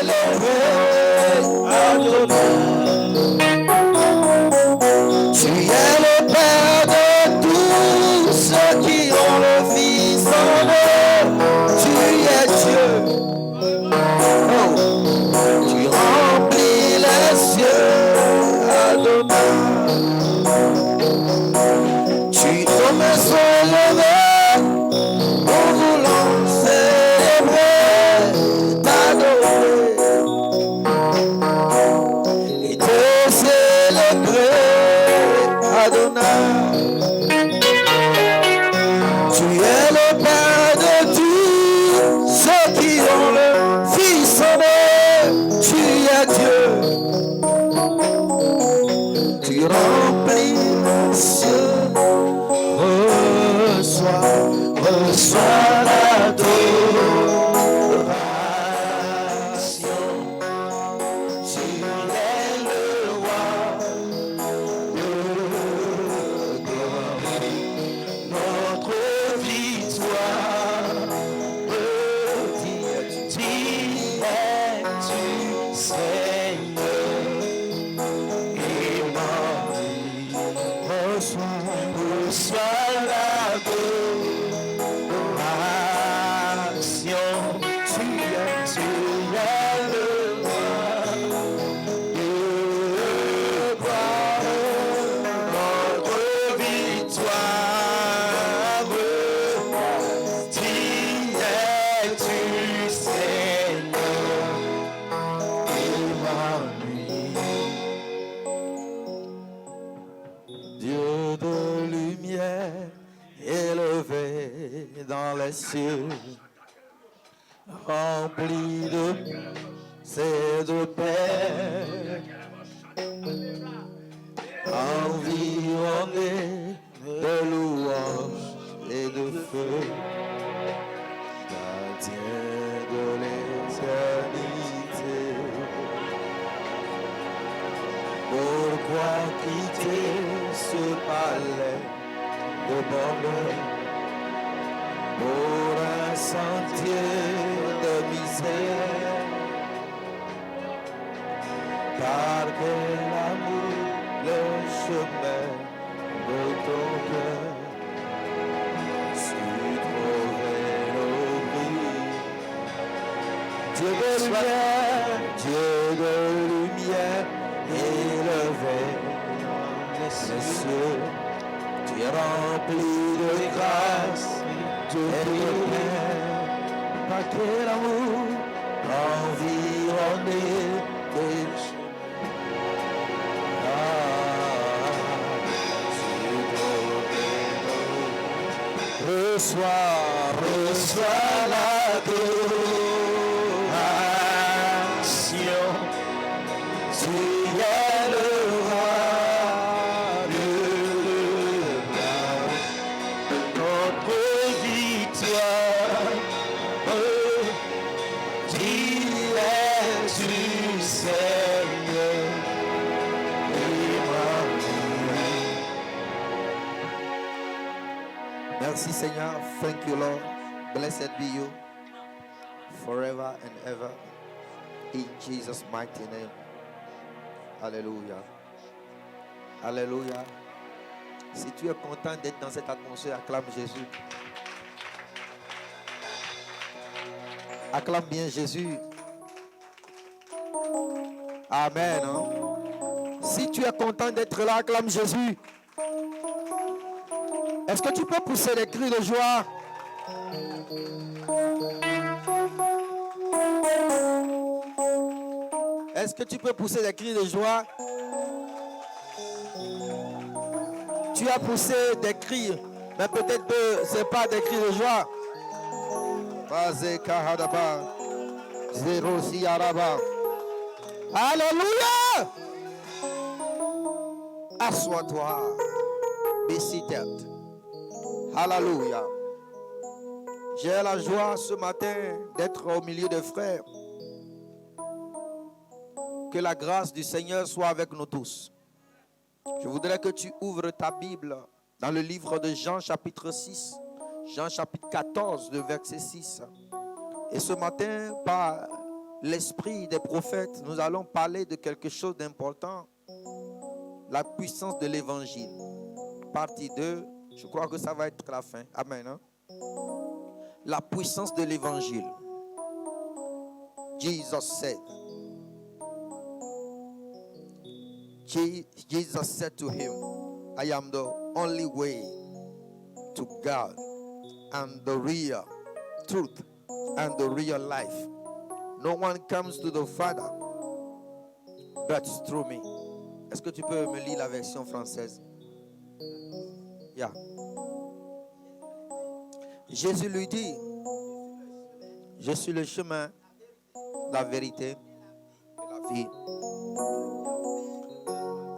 élevé, Adonai. Tu es le Père de tous ceux qui ont le Fils en eux. Tu es Dieu. Oh. Tu remplis les cieux, Adonai. Ton mains sont élevées, en voulant célébrer, t'adorer et te célébrer, Adonai. Tu es le Père de tous ceux qui ont le Fils en eux. Tu es Dieu. Tu remplis les cieux. Reçois l'adoration. Tu es le roi de gloire. Notre victoire, qui es-tu, Seigneur? Reçois l'adoration. Tu es le roi de gloire. Notre victoire, qui es-tu, Seigneur? Dieu de lumière élevé dans les cieux, rempli de c'est de paix, environné de louanges et de feu, gardien de l'éternité. Pourquoi quitter ce palais de bonheur pour un sentier de misère? Car quel amour le chemin de ton cœur, si trouver l'oubli. Dieu de lumière, Dieu de lumière, élevé les cieux, tu es rempli de grâce, de paix, par quel amour, environné de reçois l'adoration. Tu es le roi de gloire. Notre victoire, qui es-tu, Seigneur? Merci Seigneur. Thank you Lord. Blessed be you forever and ever. In Jesus' mighty name. Alléluia. Alléluia. Si tu es content d'être dans cette atmosphère, acclame Jésus. Acclame bien Jésus. Amen. Hein? Si tu es content d'être là, acclame Jésus. Est-ce que tu peux pousser des cris de joie? Est-ce que tu peux pousser des cris de joie? Tu as poussé des cris, mais peut-être que ce n'est pas des cris de joie. Alléluia! Assois-toi. Be seated. Alléluia. J'ai la joie ce matin d'être au milieu des frères. Que la grâce du Seigneur soit avec nous tous. Je voudrais que tu ouvres ta Bible dans le livre de Jean chapitre 6. Jean chapitre 14, le verset 6. Et ce matin, par l'esprit des prophètes, nous allons parler de quelque chose d'important. La puissance de l'évangile. Partie 2, je crois que ça va être la fin. Amen. Hein? La puissance de l'évangile. Jesus said. Jesus said to him, I am the only way to God and the real truth and the real life. No one comes to the Father but through me. Est-ce que tu peux me lire la version française? Yeah. Jésus lui dit, je suis le chemin, la vérité et la vie.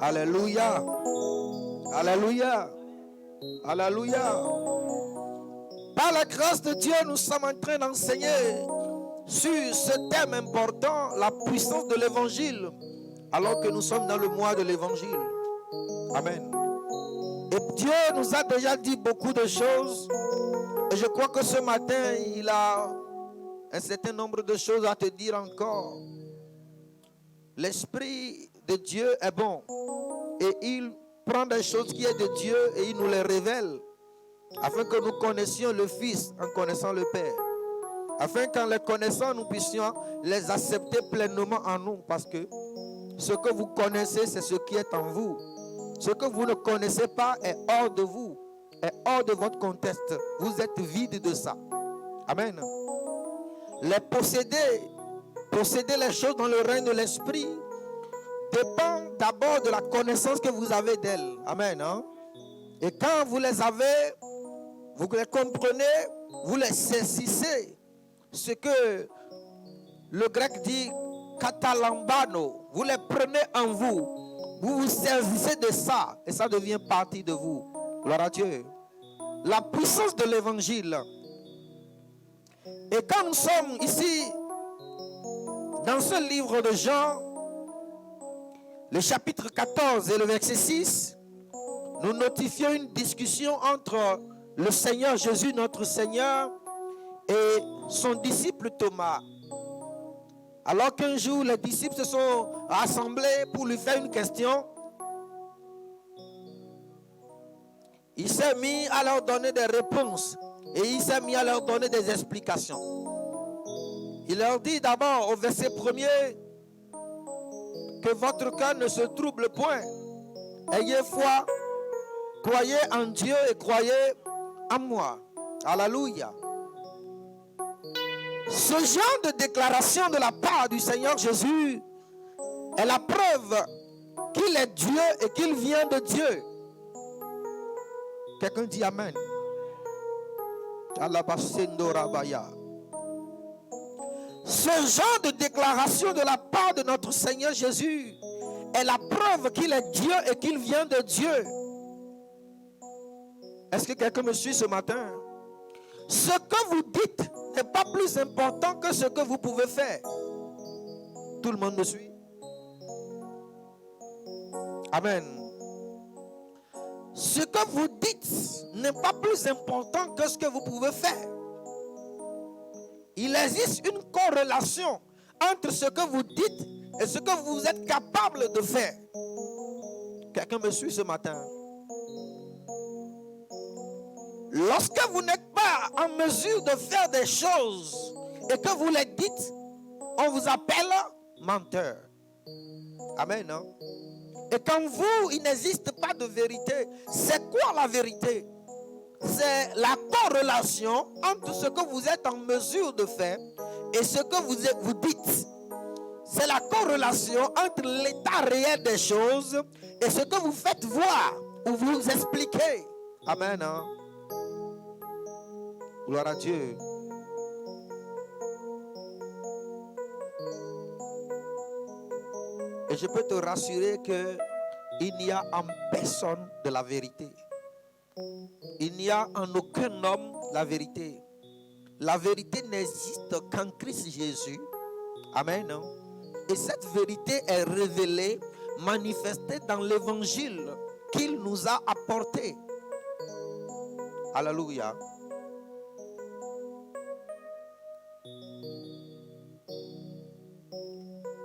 Alléluia. Alléluia. Alléluia. Par la grâce de Dieu, nous sommes en train d'enseigner sur ce thème important, la puissance de l'évangile, alors que nous sommes dans le mois de l'évangile. Amen. Et Dieu nous a déjà dit beaucoup de choses. Et je crois que ce matin, il a un certain nombre de choses à te dire encore. L'Esprit de Dieu est bon. Et il prend des choses qui sont de Dieu et il nous les révèle. Afin que nous connaissions le Fils en connaissant le Père. Afin qu'en les connaissant, nous puissions les accepter pleinement en nous. Parce que ce que vous connaissez, c'est ce qui est en vous. Ce que vous ne connaissez pas est hors de vous, est hors de votre contexte. Vous êtes vide de ça. Amen. Les posséder les choses dans le règne de l'esprit, dépend d'abord de la connaissance que vous avez d'elles. Amen. Hein? Et quand vous les avez, vous les comprenez, vous les saisissez. Ce que le grec dit katalambano, vous les prenez en vous. Vous vous saisissez de ça et ça devient partie de vous. Gloire à Dieu. La puissance de l'évangile. Et quand nous sommes ici, dans ce livre de Jean, le chapitre 14 et le verset 6, nous notifions une discussion entre le Seigneur Jésus, notre Seigneur, et son disciple Thomas. Alors qu'un jour, les disciples se sont rassemblés pour lui faire une question. Il s'est mis à leur donner des réponses et il s'est mis à leur donner des explications. Il leur dit d'abord au verset 1er que votre cœur ne se trouble point. Ayez foi, croyez en Dieu et croyez en moi. Alléluia. Ce genre de déclaration de la part du Seigneur Jésus est la preuve qu'il est Dieu et qu'il vient de Dieu. Quelqu'un dit Amen. Ce genre de déclaration de la part de notre Seigneur Jésus est la preuve qu'il est Dieu et qu'il vient de Dieu. Est-ce que quelqu'un me suit ce matin? Ce que vous dites n'est pas plus important que ce que vous pouvez faire. Tout le monde me suit? Amen. Ce que vous dites n'est pas plus important que ce que vous pouvez faire. Il existe une corrélation entre ce que vous dites et ce que vous êtes capable de faire. Quelqu'un me suit ce matin? Lorsque vous n'êtes pas en mesure de faire des choses et que vous les dites, on vous appelle menteur. Amen. Non? Et quand vous, il n'existe pas de vérité. C'est quoi la vérité? C'est la corrélation entre ce que vous êtes en mesure de faire et ce que vous dites. C'est la corrélation entre l'état réel des choses et ce que vous faites voir ou vous expliquez. Amen. Hein? Gloire à Dieu. Et je peux te rassurer qu'il n'y a en personne de la vérité. Il n'y a en aucun homme la vérité. La vérité n'existe qu'en Christ Jésus. Amen. Et cette vérité est révélée, manifestée dans l'évangile qu'il nous a apporté. Alléluia.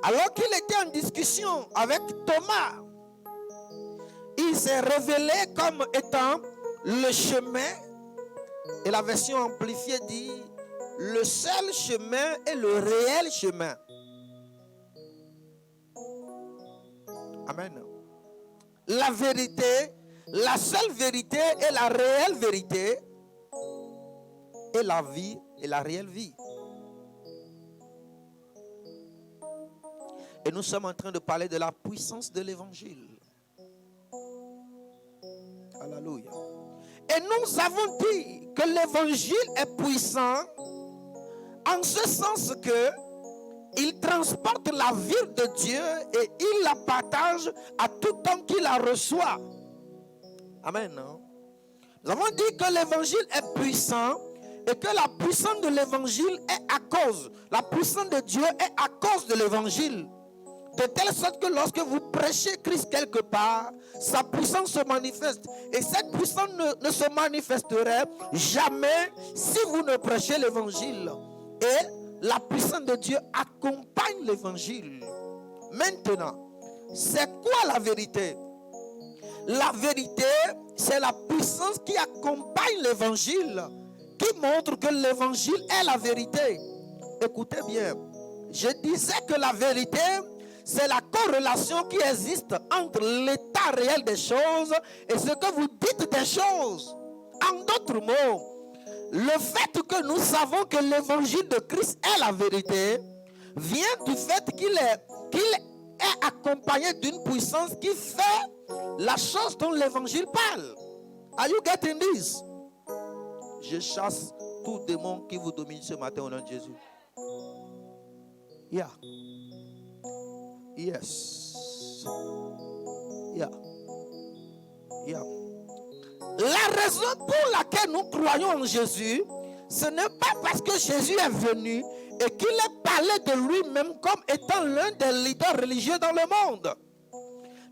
Alors qu'il était en discussion avec Thomas, il s'est révélé comme étant le chemin. Et la version amplifiée dit le seul chemin et le réel chemin. Amen. La vérité, la seule vérité et la réelle vérité, et la vie et la réelle vie. Et nous sommes en train de parler de la puissance de l'évangile. Alléluia. Et nous avons dit que l'évangile est puissant en ce sens que il transporte la vie de Dieu et il la partage à tout homme qui la reçoit. Amen. Nous avons dit que l'évangile est puissant et que la puissance de l'évangile est à cause. La puissance de Dieu est à cause de l'évangile. De telle sorte que lorsque vous prêchez Christ quelque part, sa puissance se manifeste. Et cette puissance ne se manifesterait jamais si vous ne prêchez l'évangile. Et la puissance de Dieu accompagne l'évangile. Maintenant, c'est quoi la vérité? La vérité, c'est la puissance qui accompagne l'évangile, qui montre que l'évangile est la vérité. Écoutez bien, je disais que la vérité, c'est la corrélation qui existe entre l'état réel des choses et ce que vous dites des choses. En d'autres mots, le fait que nous savons que l'évangile de Christ est la vérité vient du fait qu'il est accompagné d'une puissance qui fait la chose dont l'évangile parle. Are you getting this? Je chasse tout démon qui vous domine ce matin au nom de Jésus. Yeah. Yes. Yeah. Yeah. La raison pour laquelle nous croyons en Jésus, ce n'est pas parce que Jésus est venu et qu'il ait parlé de lui-même comme étant l'un des leaders religieux dans le monde.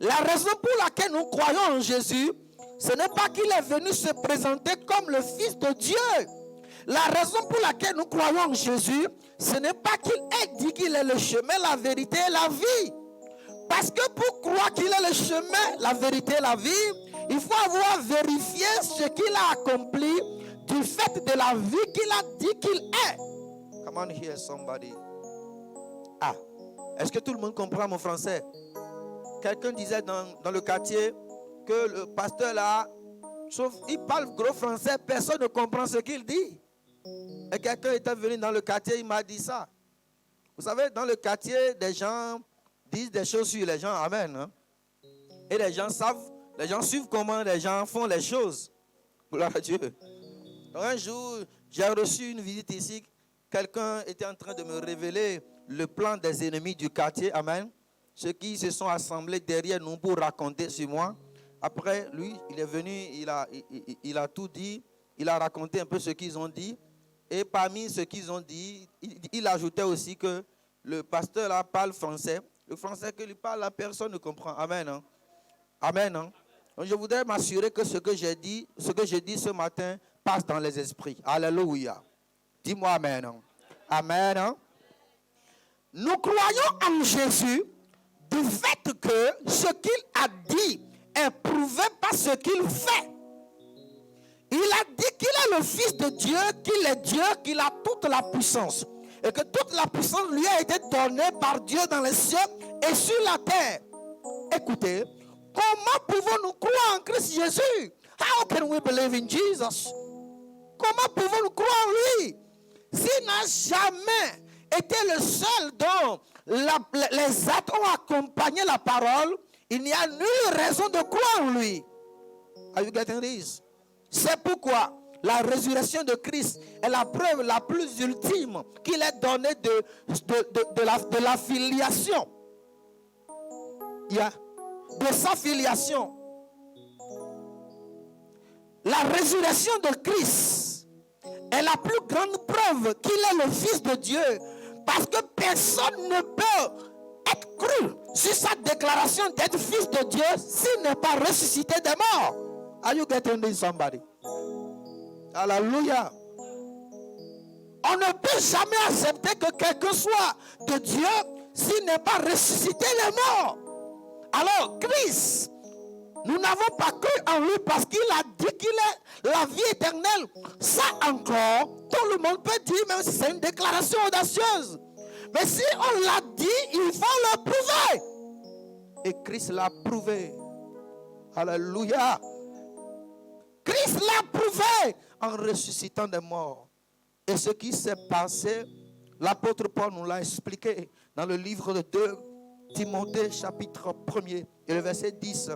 La raison pour laquelle nous croyons en Jésus, ce n'est pas qu'il est venu se présenter comme le Fils de Dieu. La raison pour laquelle nous croyons en Jésus, ce n'est pas qu'il ait dit qu'il est le chemin, la vérité et la vie. Parce que pour croire qu'il est le chemin, la vérité et la vie, il faut avoir vérifié ce qu'il a accompli du fait de la vie qu'il a dit qu'il est. Come on here somebody. Ah, est-ce que tout le monde comprend mon français? Quelqu'un disait dans le quartier que le pasteur là, sauf il parle gros français, personne ne comprend ce qu'il dit. Et quelqu'un était venu dans le quartier, il m'a dit ça. Vous savez, dans le quartier, des gens disent des choses sur les gens, amen. Hein? Et les gens suivent comment les gens font les choses. Gloire à Dieu. Donc un jour, j'ai reçu une visite ici. Quelqu'un était en train de me révéler le plan des ennemis du quartier, amen. Ceux qui se sont assemblés derrière nous pour raconter sur moi. Après, lui, il est venu, il a tout dit. Il a raconté un peu ce qu'ils ont dit. Et parmi ce qu'ils ont dit, il ajoutait aussi que le pasteur là parle français. Le français que lui parle, la personne ne comprend. Amen. Hein? Amen. Hein? Donc je voudrais m'assurer que ce que j'ai dit ce matin passe dans les esprits. Alléluia. Dis-moi amen. Hein? Amen. Hein? Nous croyons en Jésus du fait que ce qu'il a dit est prouvé par ce qu'il fait. Il a dit qu'il est le Fils de Dieu, qu'il est Dieu, qu'il a toute la puissance. Et que toute la puissance lui a été donnée par Dieu dans les cieux et sur la terre. Écoutez, comment pouvons-nous croire en Christ Jésus? How can we believe in Jesus? Comment pouvons-nous croire en lui? S'il n'a jamais été le seul dont les actes ont accompagné la parole, il n'y a nulle raison de croire en lui. Are you getting this? C'est pourquoi la résurrection de Christ est la preuve la plus ultime qu'il est donné de la filiation. Yeah. De sa filiation. La résurrection de Christ est la plus grande preuve qu'il est le Fils de Dieu. Parce que personne ne peut être cru sur sa déclaration d'être Fils de Dieu s'il n'est pas ressuscité des morts. Are you getting this, somebody? Alléluia. On ne peut jamais accepter que quelqu'un soit de Dieu s'il n'est pas ressuscité les morts. Alors, Christ, nous n'avons pas cru en lui parce qu'il a dit qu'il est la vie éternelle. Ça encore, tout le monde peut dire, même si c'est une déclaration audacieuse. Mais si on l'a dit, il faut le prouver. Et Christ l'a prouvé. Alléluia. Christ l'a prouvé en ressuscitant des morts. Et ce qui s'est passé, l'apôtre Paul nous l'a expliqué dans le livre de 2 Timothée, chapitre 1er, et le verset 10.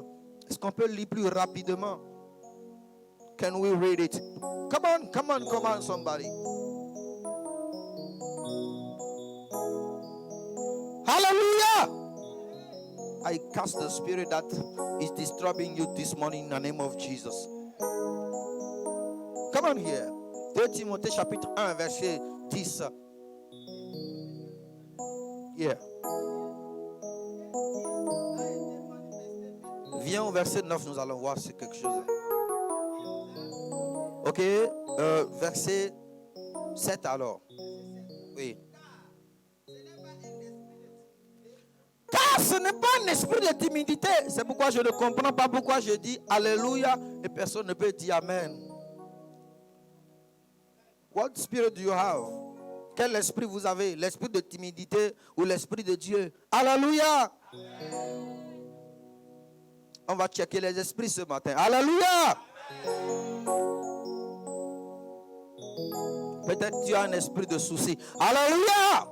Est-ce qu'on peut lire plus rapidement? Can we read it? Come on, somebody. Hallelujah! I cast the spirit that is disturbing you this morning in the name of Jesus. Come on here. 2 Timothée chapitre 1 verset 10. Yeah. Viens au verset 9, nous allons voir si quelque chose. Ok, verset 7 alors. Oui. Car ce n'est pas un esprit de timidité. C'est pourquoi je ne comprends pas pourquoi je dis Alléluia et personne ne peut dire Amen. What spirit do you have? Quel esprit vous avez? L'esprit de timidité ou l'esprit de Dieu? Alléluia. On va checker les esprits ce matin. Alléluia. Peut-être tu as un esprit de souci. Alléluia.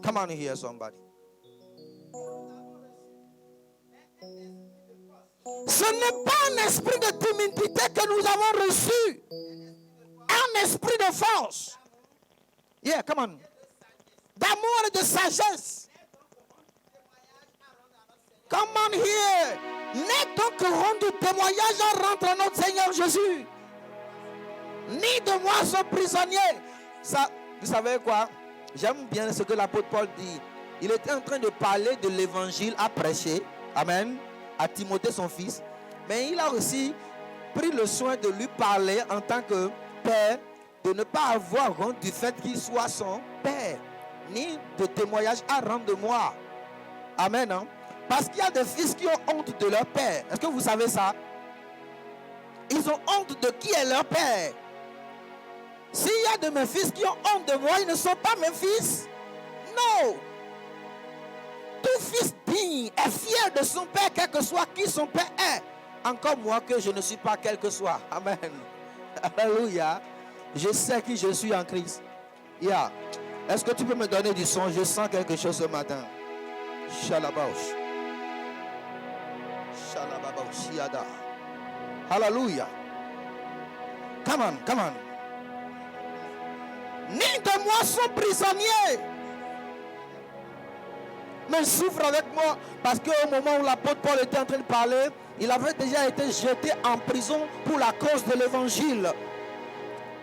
Come on here, somebody. Ce n'est pas un esprit de timidité que nous avons reçu. Un esprit de force. Yeah, come on. D'amour et de sagesse. Come on here. N'est donc rendu témoignage en rentrant notre Seigneur Jésus. Ni de moi son prisonnier. Ça, vous savez quoi? J'aime bien ce que l'apôtre Paul dit. Il était en train de parler de l'évangile à prêcher. Amen. À Timothée son fils. Mais il a aussi pris le soin de lui parler en tant que père. De ne pas avoir honte du fait qu'il soit son père. Ni de témoignage à rendre de moi. Amen. Hein? Parce qu'il y a des fils qui ont honte de leur père. Est-ce que vous savez ça? Ils ont honte de qui est leur père. S'il y a de mes fils qui ont honte de moi, ils ne sont pas mes fils. Non. Tout fils digne est fier de son père, quel que soit qui son père est. Encore moi que je ne suis pas quel que soit. Amen. Alléluia. Je sais qui je suis en Christ. Yeah. Est-ce que tu peux me donner du son? Je sens quelque chose ce matin. Shalabash. Shalabash. Yada. Hallelujah. Come on, come on. Ni de moi sont prisonniers. Mais souffre avec moi. Parce qu'au moment où l'apôtre Paul était en train de parler, il avait déjà été jeté en prison pour la cause de l'évangile.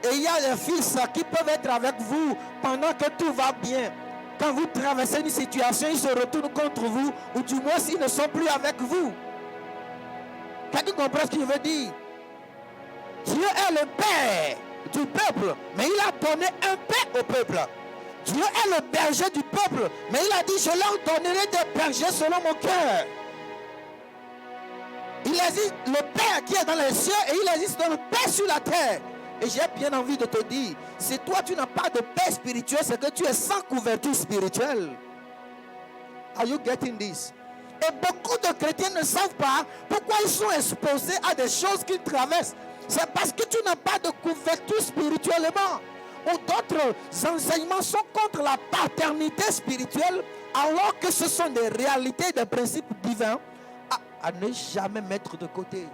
Et il y a des fils qui peuvent être avec vous pendant que tout va bien. Quand vous traversez une situation, ils se retournent contre vous. Ou du moins, s'ils ne sont plus avec vous. Quelqu'un comprend ce que je veux dire? Dieu est le Père du peuple, mais il a donné un père au peuple. Dieu est le berger du peuple, mais il a dit, je leur donnerai des bergers selon mon cœur. Il existe le Père qui est dans les cieux et il existe le Père sur la terre. Et j'ai bien envie de te dire, si toi tu n'as pas de paix spirituelle, c'est que tu es sans couverture spirituelle. Are you getting this? Et beaucoup de chrétiens ne savent pas pourquoi ils sont exposés à des choses qu'ils traversent. C'est parce que tu n'as pas de couverture spirituellement. Ou d'autres enseignements sont contre la paternité spirituelle, alors que ce sont des réalités, des principes divins à ne jamais mettre de côté.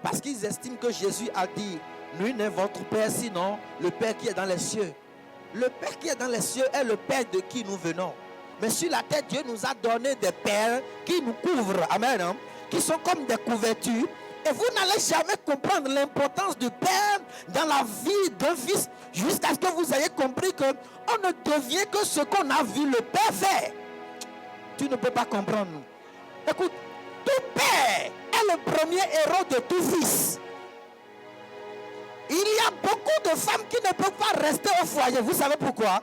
Parce qu'ils estiment que Jésus a dit, nul n'est votre Père sinon le Père qui est dans les cieux. Le Père qui est dans les cieux est le Père de qui nous venons. Mais sur la terre, Dieu nous a donné des pères qui nous couvrent, amen, hein, qui sont comme des couvertures. Et vous n'allez jamais comprendre l'importance du Père dans la vie d'un fils jusqu'à ce que vous ayez compris qu'on ne devient que ce qu'on a vu le Père faire. Tu ne peux pas comprendre. Écoute, tout Père est le premier héros de tout fils. Il y a beaucoup de femmes qui ne peuvent pas rester au foyer. Vous savez pourquoi?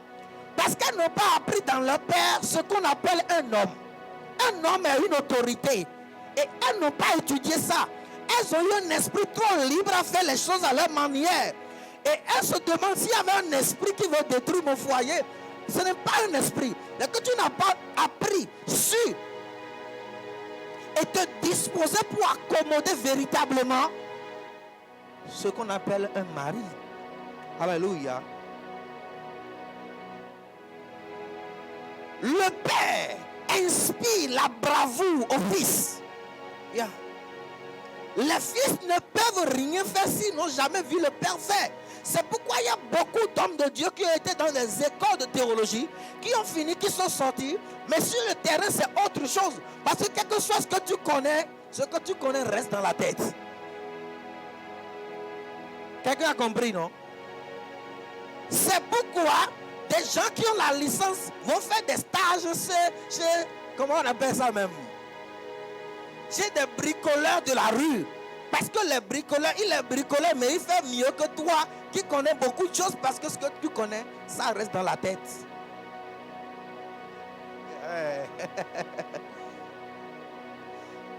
Parce qu'elles n'ont pas appris dans leur père ce qu'on appelle un homme. Un homme est une autorité. Et elles n'ont pas étudié ça. Elles ont eu un esprit trop libre à faire les choses à leur manière. Et elles se demandent s'il y avait un esprit qui veut détruire mon foyer. Ce n'est pas un esprit. C'est que tu n'as pas appris, su et te disposer pour accommoder véritablement ce qu'on appelle un mari. Alléluia. Le père inspire la bravoure au fils. Yeah. Les fils ne peuvent rien faire s'ils n'ont jamais vu le père faire. C'est pourquoi il y a beaucoup d'hommes de Dieu qui ont été dans les écoles de théologie, qui ont fini, qui sont sortis, mais sur le terrain c'est autre chose. Parce que quelque chose que tu connais reste dans la tête. Quelqu'un a compris, non? C'est pourquoi des gens qui ont la licence vont faire des stages chez comment on appelle ça même? Chez des bricoleurs de la rue. Parce que les bricoleurs, il est bricoleur, mais il fait mieux que toi qui connais beaucoup de choses, parce que ce que tu connais, ça reste dans la tête.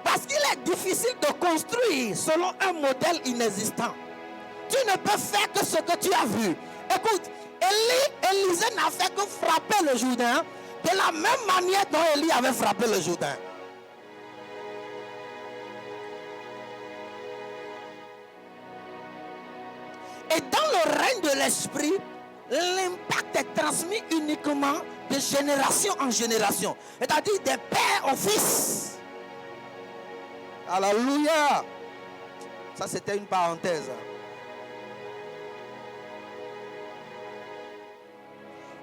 Parce qu'il est difficile de construire selon un modèle inexistant. Tu ne peux faire que ce que tu as vu. Écoute, Élisée n'a fait que frapper le Jourdain de la même manière dont Élie avait frappé le Jourdain. Et dans le règne de l'esprit, l'impact est transmis uniquement de génération en génération. C'est-à-dire des pères aux fils. Alléluia. Ça, c'était une parenthèse.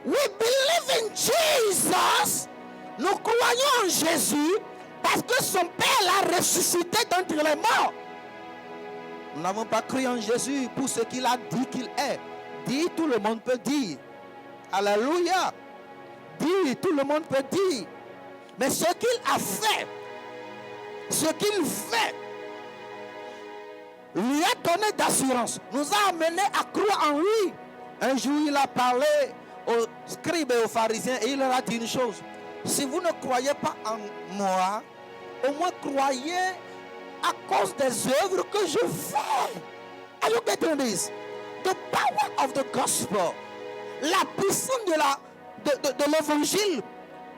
We believe in Jesus. Nous croyons en Jésus parce que son Père l'a ressuscité d'entre les morts. Nous n'avons pas cru en Jésus pour ce qu'il a dit qu'il est. Dit, tout le monde peut dire. Alléluia. Dit, tout le monde peut dire. Mais ce qu'il a fait, ce qu'il fait, lui a donné d'assurance, nous a amené à croire en lui. Un jour, il a parlé aux scribes et aux pharisiens et il leur a dit une chose: si vous ne croyez pas en moi, au moins croyez à cause des œuvres que je fais. Are you getting this? The power of the gospel, la puissance de l'évangile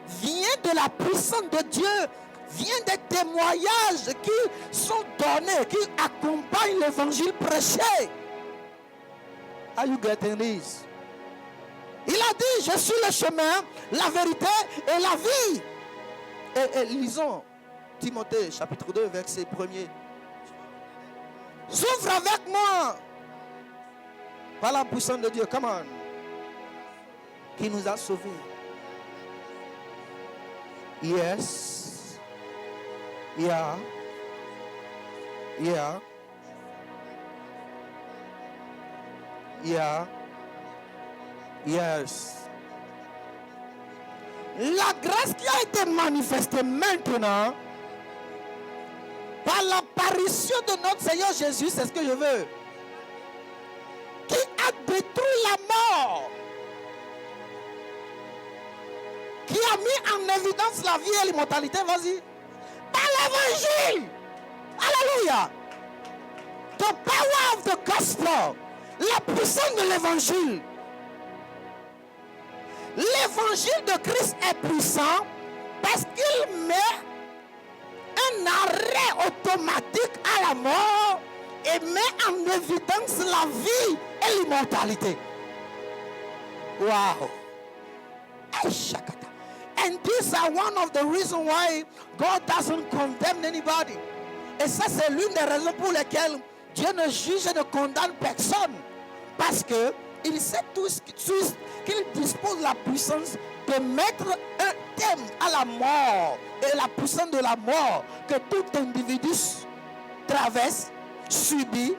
vient de la puissance de Dieu, vient des témoignages qui sont donnés, qui accompagnent l'évangile prêché. Are you getting this? Il a dit: je suis le chemin, la vérité et la vie. Et lisons Timothée chapitre 2 verset 1er. Souffre avec moi par la puissance de Dieu. Come on. Qui nous a sauvés. Yes. Yeah. Yeah. Yeah. Yes. La grâce qui a été manifestée maintenant par l'apparition de notre Seigneur Jésus, c'est ce que je veux, qui a détruit la mort, qui a mis en évidence la vie et l'immortalité, vas-y, par l'évangile. Alléluia. The power of the gospel, la puissance de l'évangile. L'évangile de Christ est puissant parce qu'il met un arrêt automatique à la mort et met en évidence la vie et l'immortalité. Wow. And these are one of the reasons why God doesn't condemn anybody. Et ça, c'est l'une des raisons pour lesquelles Dieu ne juge et ne condamne personne. Parce que il sait tous qu'il dispose de la puissance de mettre un terme à la mort et la puissance de la mort que tout individu traverse, subit,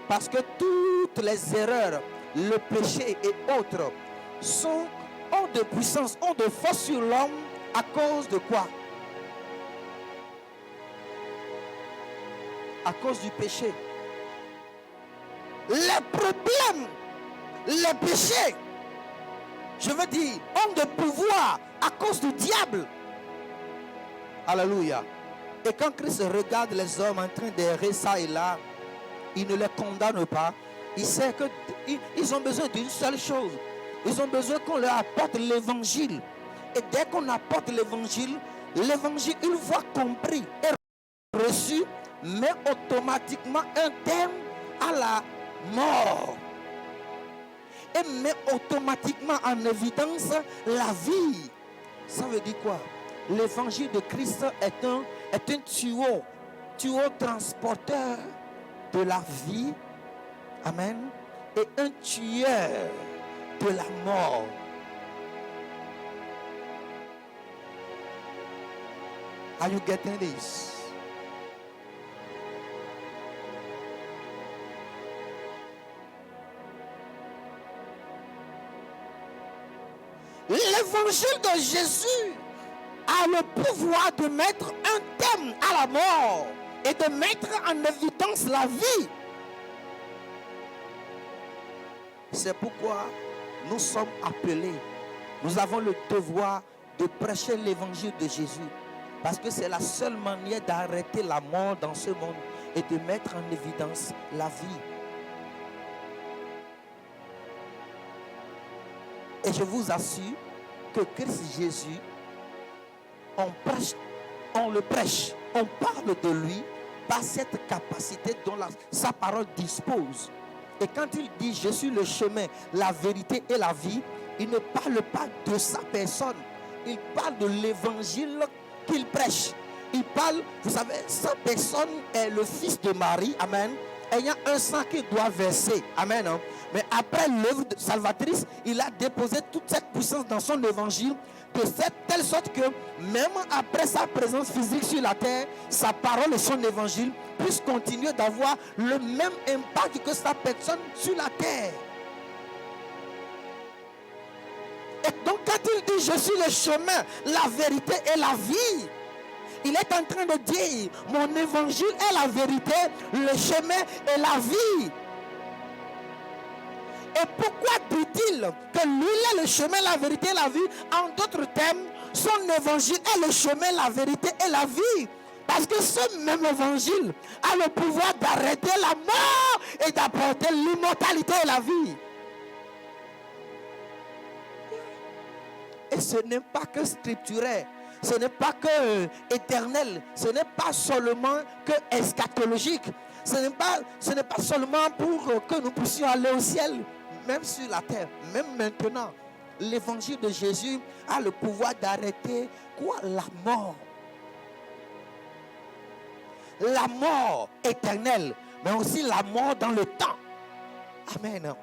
parce que toutes les erreurs, le péché et autres ont de puissance, ont de force sur l'homme à cause de quoi? À cause du péché. les problèmes, les péchés, je veux dire, ont de pouvoir à cause du diable. Alléluia. Et quand Christ regarde les hommes en train d'errer ça et là, il ne les condamne pas. Il sait qu'ils ont besoin d'une seule chose. Ils ont besoin qu'on leur apporte l'évangile. Et dès qu'on apporte l'évangile, une fois compris et reçu, met automatiquement un terme à la mort. Et met automatiquement en évidence la vie. Ça veut dire quoi? L'évangile de Christ est un tuyau transporteur de la vie. Amen. Et un tueur de la mort. Are you getting this? L'évangile de Jésus a le pouvoir de mettre un terme à la mort et de mettre en évidence la vie. C'est pourquoi nous sommes appelés, nous avons le devoir de prêcher l'évangile de Jésus. Parce que c'est la seule manière d'arrêter la mort dans ce monde et de mettre en évidence la vie. Et je vous assure que Christ Jésus, on le prêche, on parle de lui par cette capacité dont sa parole dispose. Et quand il dit je suis le chemin, la vérité et la vie, il ne parle pas de sa personne. Il parle de l'évangile qu'il prêche. Il parle, vous savez, sa personne est le fils de Marie, amen, ayant un sang qu'il doit verser, amen. Mais après l'œuvre salvatrice, il a déposé toute cette puissance dans son évangile, de telle sorte que même après sa présence physique sur la terre, sa parole et son évangile puissent continuer d'avoir le même impact que sa personne sur la terre. Et donc quand il dit je suis le chemin, la vérité et la vie, il est en train de dire mon évangile est la vérité, le chemin et la vie. Et pourquoi dit-il que lui est le chemin, la vérité et la vie? En d'autres termes, son évangile est le chemin, la vérité et la vie. Parce que ce même évangile a le pouvoir d'arrêter la mort et d'apporter l'immortalité et la vie. Et ce n'est pas que scripturaire, ce n'est pas que éternel, ce n'est pas seulement que eschatologique, ce n'est pas seulement pour que nous puissions aller au ciel, même sur la terre, même maintenant. L'évangile de Jésus a le pouvoir d'arrêter quoi? La mort. La mort éternelle, mais aussi la mort dans le temps. Amen.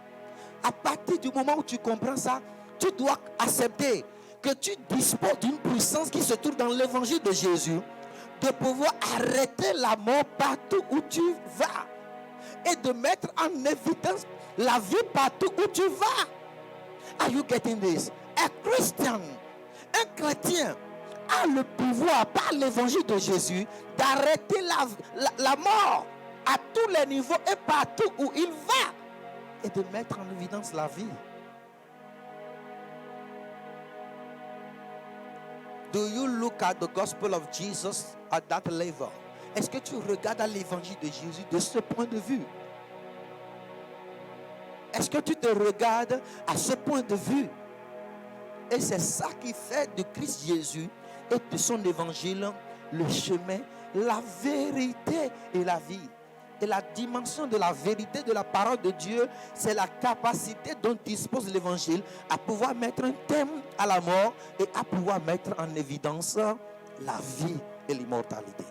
À partir du moment où tu comprends ça, tu dois accepter que tu disposes d'une puissance qui se trouve dans l'évangile de Jésus, de pouvoir arrêter la mort partout où tu vas et de mettre en évidence la vie partout où tu vas. Are you getting this? Un chrétien a le pouvoir par l'évangile de Jésus d'arrêter la mort à tous les niveaux et partout où il va et de mettre en évidence la vie. Do you look at the gospel of Jesus at that level? Est-ce que tu regardes à l'évangile de Jésus de ce point de vue? Est-ce que tu te regardes à ce point de vue? Et c'est ça qui fait de Christ Jésus et de son évangile le chemin, la vérité et la vie. Et la dimension de la vérité de la parole de Dieu, c'est la capacité dont dispose l'évangile à pouvoir mettre un terme à la mort et à pouvoir mettre en évidence la vie et l'immortalité.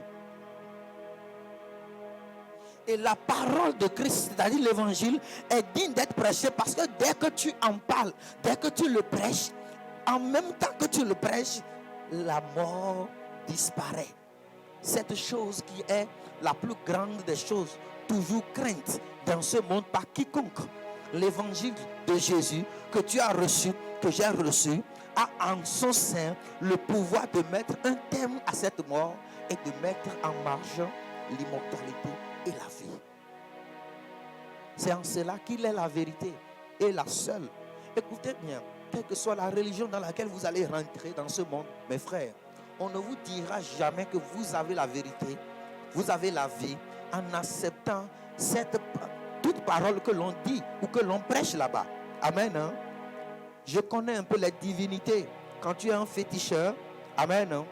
Et la parole de Christ, c'est-à-dire l'évangile, est digne d'être prêchée parce que dès que tu en parles, dès que tu le prêches, en même temps que tu le prêches, la mort disparaît. Cette chose qui est la plus grande des choses, toujours crainte dans ce monde par quiconque. L'évangile de Jésus que tu as reçu, que j'ai reçu, a en son sein le pouvoir de mettre un terme à cette mort et de mettre en marche l'immortalité et la vie. C'est en cela qu'il est la vérité et la seule. Écoutez bien, quelle que soit la religion dans laquelle vous allez rentrer dans ce monde, mes frères, on ne vous dira jamais que vous avez la vérité, vous avez la vie, en acceptant toute parole que l'on dit ou que l'on prêche là-bas. Amen. Hein? Je connais un peu les divinités. Quand tu es un féticheur, amen. Hein?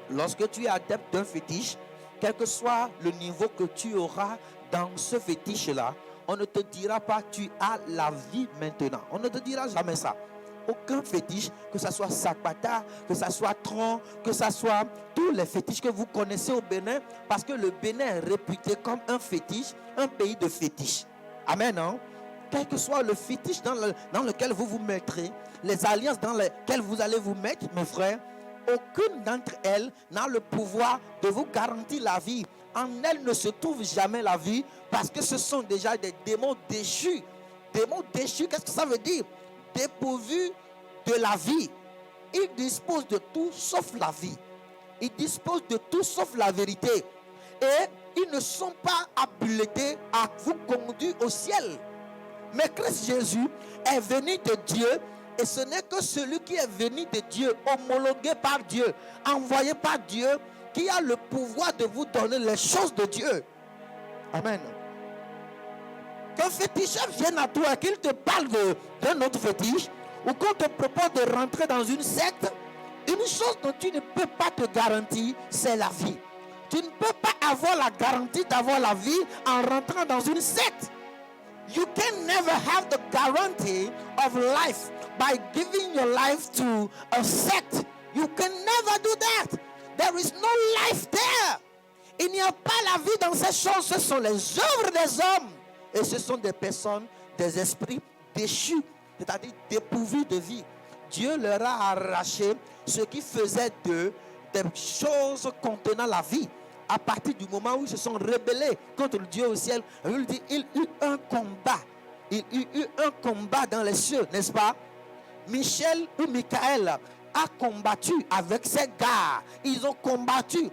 Lorsque tu es adepte d'un fétiche, quel que soit le niveau que tu auras dans ce fétiche-là, on ne te dira pas tu as la vie maintenant. On ne te dira jamais ça. Aucun fétiche, que ce soit Sakpata, que ce soit Tron, que ce soit tous les fétiches que vous connaissez au Bénin, parce que le Bénin est réputé comme un fétiche, un pays de fétiches. Amen. Hein? Quel que soit le fétiche dans lequel vous vous mettrez, les alliances dans lesquelles vous allez vous mettre, mes frères, aucune d'entre elles n'a le pouvoir de vous garantir la vie. En elles ne se trouve jamais la vie, parce que ce sont déjà des démons déchus. Démons déchus, qu'est-ce que ça veut dire? Dépourvus de la vie. Ils disposent de tout sauf la vie. Ils disposent de tout sauf la vérité. Et ils ne sont pas habilités à vous conduire au ciel. Mais Christ Jésus est venu de Dieu. Et ce n'est que celui qui est venu de Dieu, homologué par Dieu, envoyé par Dieu, qui a le pouvoir de vous donner les choses de Dieu. Amen. Qu'un féticheur vienne à toi et qu'il te parle d'un autre fétiche, ou qu'on te propose de rentrer dans une secte, une chose dont tu ne peux pas te garantir, c'est la vie. Tu ne peux pas avoir la garantie d'avoir la vie en rentrant dans une secte. You can never have the guarantee of life by giving your life to a sect. You can never do that. There is no life there. Il n'y a pas la vie dans ces choses. Ce sont les œuvres des hommes. Et ce sont des personnes, des esprits déchus, c'est-à-dire dépourvus de vie. Dieu leur a arraché ce qui faisait d'eux des choses contenant la vie. À partir du moment où ils se sont rebellés contre le Dieu au ciel, il eut un combat. Il eut un combat dans les cieux, n'est-ce pas? Michel ou Michael a combattu avec ses gars. Ils ont combattu.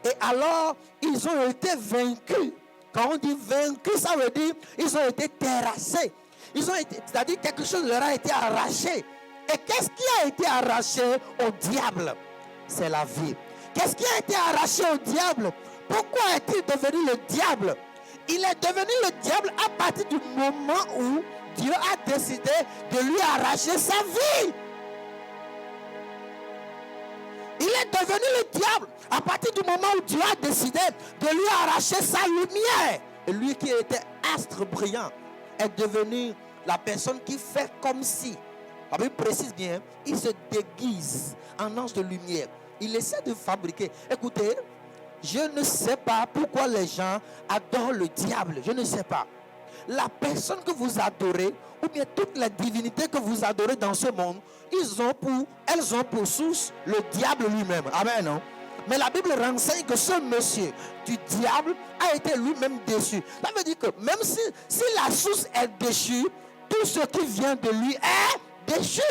Et alors, ils ont été vaincus. Quand on dit vaincus, ça veut dire ils ont été terrassés. C'est-à-dire quelque chose leur a été arraché. Et qu'est-ce qui a été arraché au diable? C'est la vie. Qu'est-ce qui a été arraché au diable? Pourquoi est-il devenu le diable? Il est devenu le diable à partir du moment où Dieu a décidé de lui arracher sa vie. Il est devenu le diable à partir du moment où Dieu a décidé de lui arracher sa lumière. Et lui qui était astre brillant est devenu la personne qui fait comme si. La Bible précise bien, il se déguise en ange de lumière. Il essaie de fabriquer. Écoutez, je ne sais pas pourquoi les gens adorent le diable. Je ne sais pas. La personne que vous adorez, ou bien toutes les divinités que vous adorez dans ce monde, elles ont pour source le diable lui-même. Amen. Non? Mais la Bible renseigne que ce monsieur du diable a été lui-même déchu. Ça veut dire que même si la source est déchue, tout ce qui vient de lui est déchu.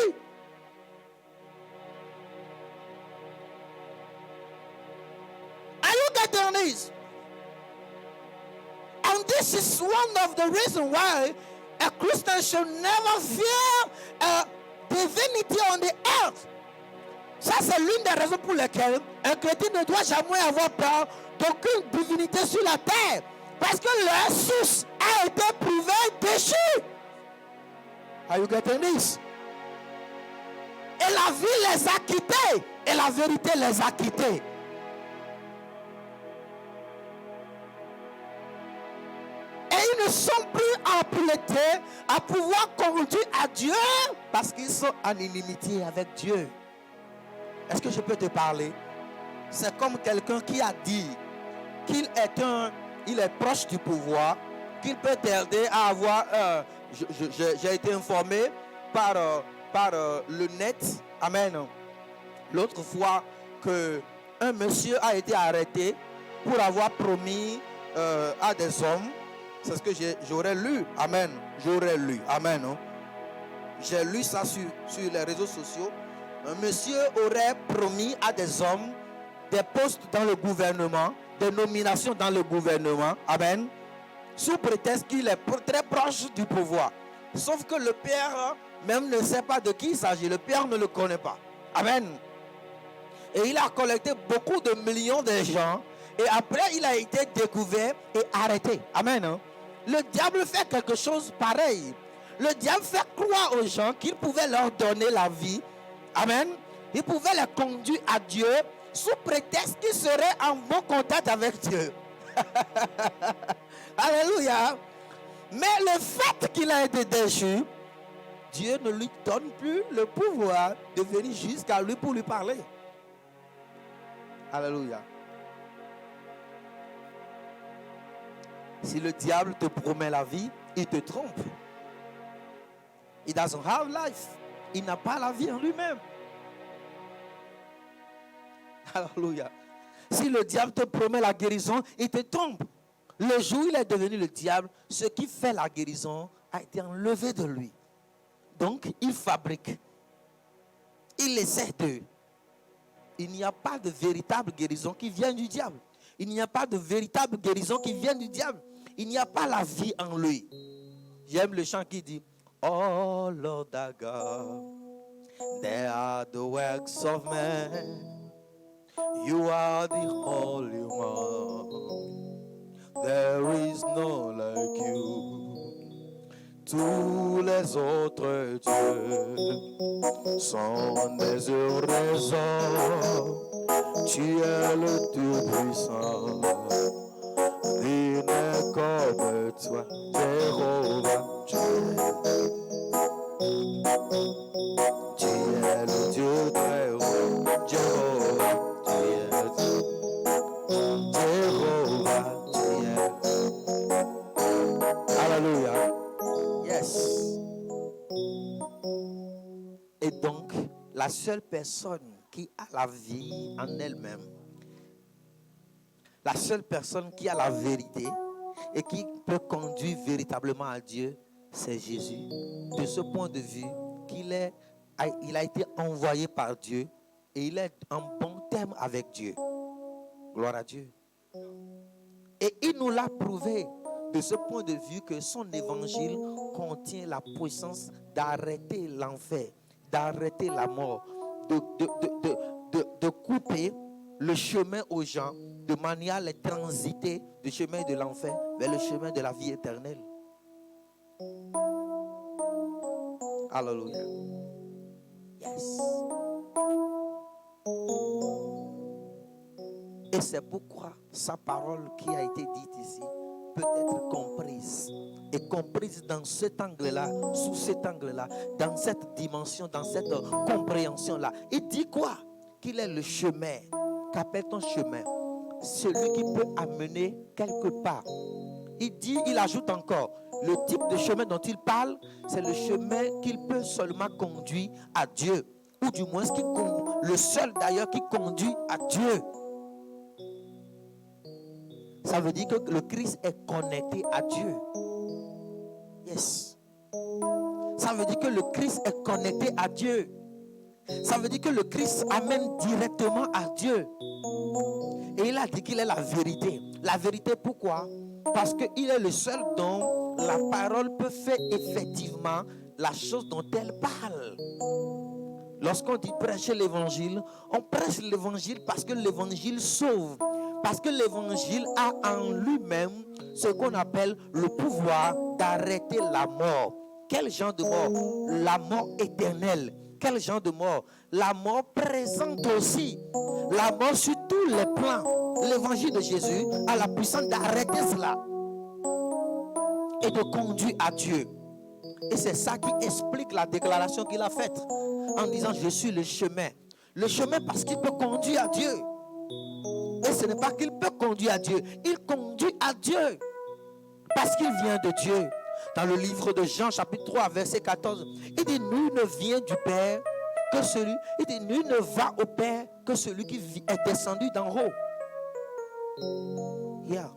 Are you getting this? And this is one of the reasons why a Christian should never fear a divinity on the earth. Ça, c'est l'une des raisons pour lesquelles un chrétien ne doit jamais avoir peur d'aucune divinité sur la terre. Parce que leur source a été prouvée déchue. Are you getting this? Et la vie les a quittés. Et la vérité les a quittés. Et ils ne sont plus apprêtés à pouvoir conduire à Dieu parce qu'ils sont en inimitié avec Dieu. Est-ce que je peux te parler? C'est comme quelqu'un qui a dit qu'il est proche du pouvoir, qu'il peut t'aider à avoir... j'ai été informé par le net, amen, l'autre fois qu'un monsieur a été arrêté pour avoir promis à des hommes. C'est ce que j'aurais lu, amen, j'aurais lu, amen. Non? J'ai lu ça sur les réseaux sociaux. Un monsieur aurait promis à des hommes des postes dans le gouvernement, des nominations dans le gouvernement, amen, sous prétexte qu'il est très proche du pouvoir. Sauf que le Père même ne sait pas de qui il s'agit. Le Père ne le connaît pas. Amen. Et il a collecté beaucoup de millions de gens. Et après, il a été découvert et arrêté. Amen. Le diable fait quelque chose pareil. Le diable fait croire aux gens qu'il pouvait leur donner la vie. Amen. Il pouvait les conduire à Dieu sous prétexte qu'ils seraient en bon contact avec Dieu. Alléluia. Mais le fait qu'il a été déchu, Dieu ne lui donne plus le pouvoir de venir jusqu'à lui pour lui parler. Alléluia. Si le diable te promet la vie, il te trompe. He doesn't have life. Il n'a pas la vie en lui-même. Alléluia. Si le diable te promet la guérison, il te trompe. Le jour où il est devenu le diable, ce qui fait la guérison a été enlevé de lui. Donc, il fabrique. Il essaie de. Il n'y a pas de véritable guérison qui vient du diable. Il n'y a pas de véritable guérison qui vient du diable. Il n'y a pas la vie en lui. J'aime le chant qui dit Oh Lord our God, they are the works of man. You are the Holy One. There is none like you. Tous les autres dieux sont des oraisons. Tu es le Tout-Puissant. Il n'est comme toi, Jéhovah. Tu es le Dieu très haut, Jéhovah. Jéhovah, tu es. Alléluia. Yes. Et donc, la seule personne qui a la vie en elle-même, la seule personne qui a la vérité et qui peut conduire véritablement à Dieu, c'est Jésus. De ce point de vue, il a été envoyé par Dieu et il est en bon terme avec Dieu. Gloire à Dieu. Et il nous l'a prouvé de ce point de vue que son évangile contient la puissance d'arrêter l'enfer, d'arrêter la mort, de couper le chemin aux gens de manière à les transiter du chemin de l'enfer vers le chemin de la vie éternelle. Alléluia. Yes. Et c'est pourquoi sa parole qui a été dite ici peut être comprise. Et comprise dans cet angle-là, sous cet angle-là, dans cette dimension, dans cette compréhension-là. Il dit quoi? Qu'il est le chemin. Qu'appelle-t-on chemin? Celui qui peut amener quelque part. Il ajoute encore, le type de chemin dont il parle, c'est le chemin qu'il peut seulement conduire à Dieu. Ou du moins, le seul d'ailleurs qui conduit à Dieu. Ça veut dire que le Christ est connecté à Dieu. Yes. Ça veut dire que le Christ est connecté à Dieu. Ça veut dire que le Christ amène directement à Dieu. Et il a dit qu'il est la vérité. La vérité, pourquoi? Parce qu'il est le seul dont la parole peut faire effectivement la chose dont elle parle. Lorsqu'on dit prêcher l'évangile, on prêche l'évangile parce que l'évangile sauve. Parce que l'évangile a en lui-même ce qu'on appelle le pouvoir d'arrêter la mort. Quel genre de mort? La mort éternelle. Quel genre de mort? La mort présente aussi. La mort sur tous les plans. L'évangile de Jésus a la puissance d'arrêter cela et de conduire à Dieu. Et c'est ça qui explique la déclaration qu'il a faite en disant je suis le chemin. Le chemin parce qu'il peut conduire à Dieu. Et ce n'est pas qu'il peut conduire à Dieu, il conduit à Dieu parce qu'il vient de Dieu. Dans le livre de Jean chapitre 3 verset 14, il dit nul ne vient du Père que celui, il dit nul ne va au Père que celui qui est descendu d'en haut. Yeah.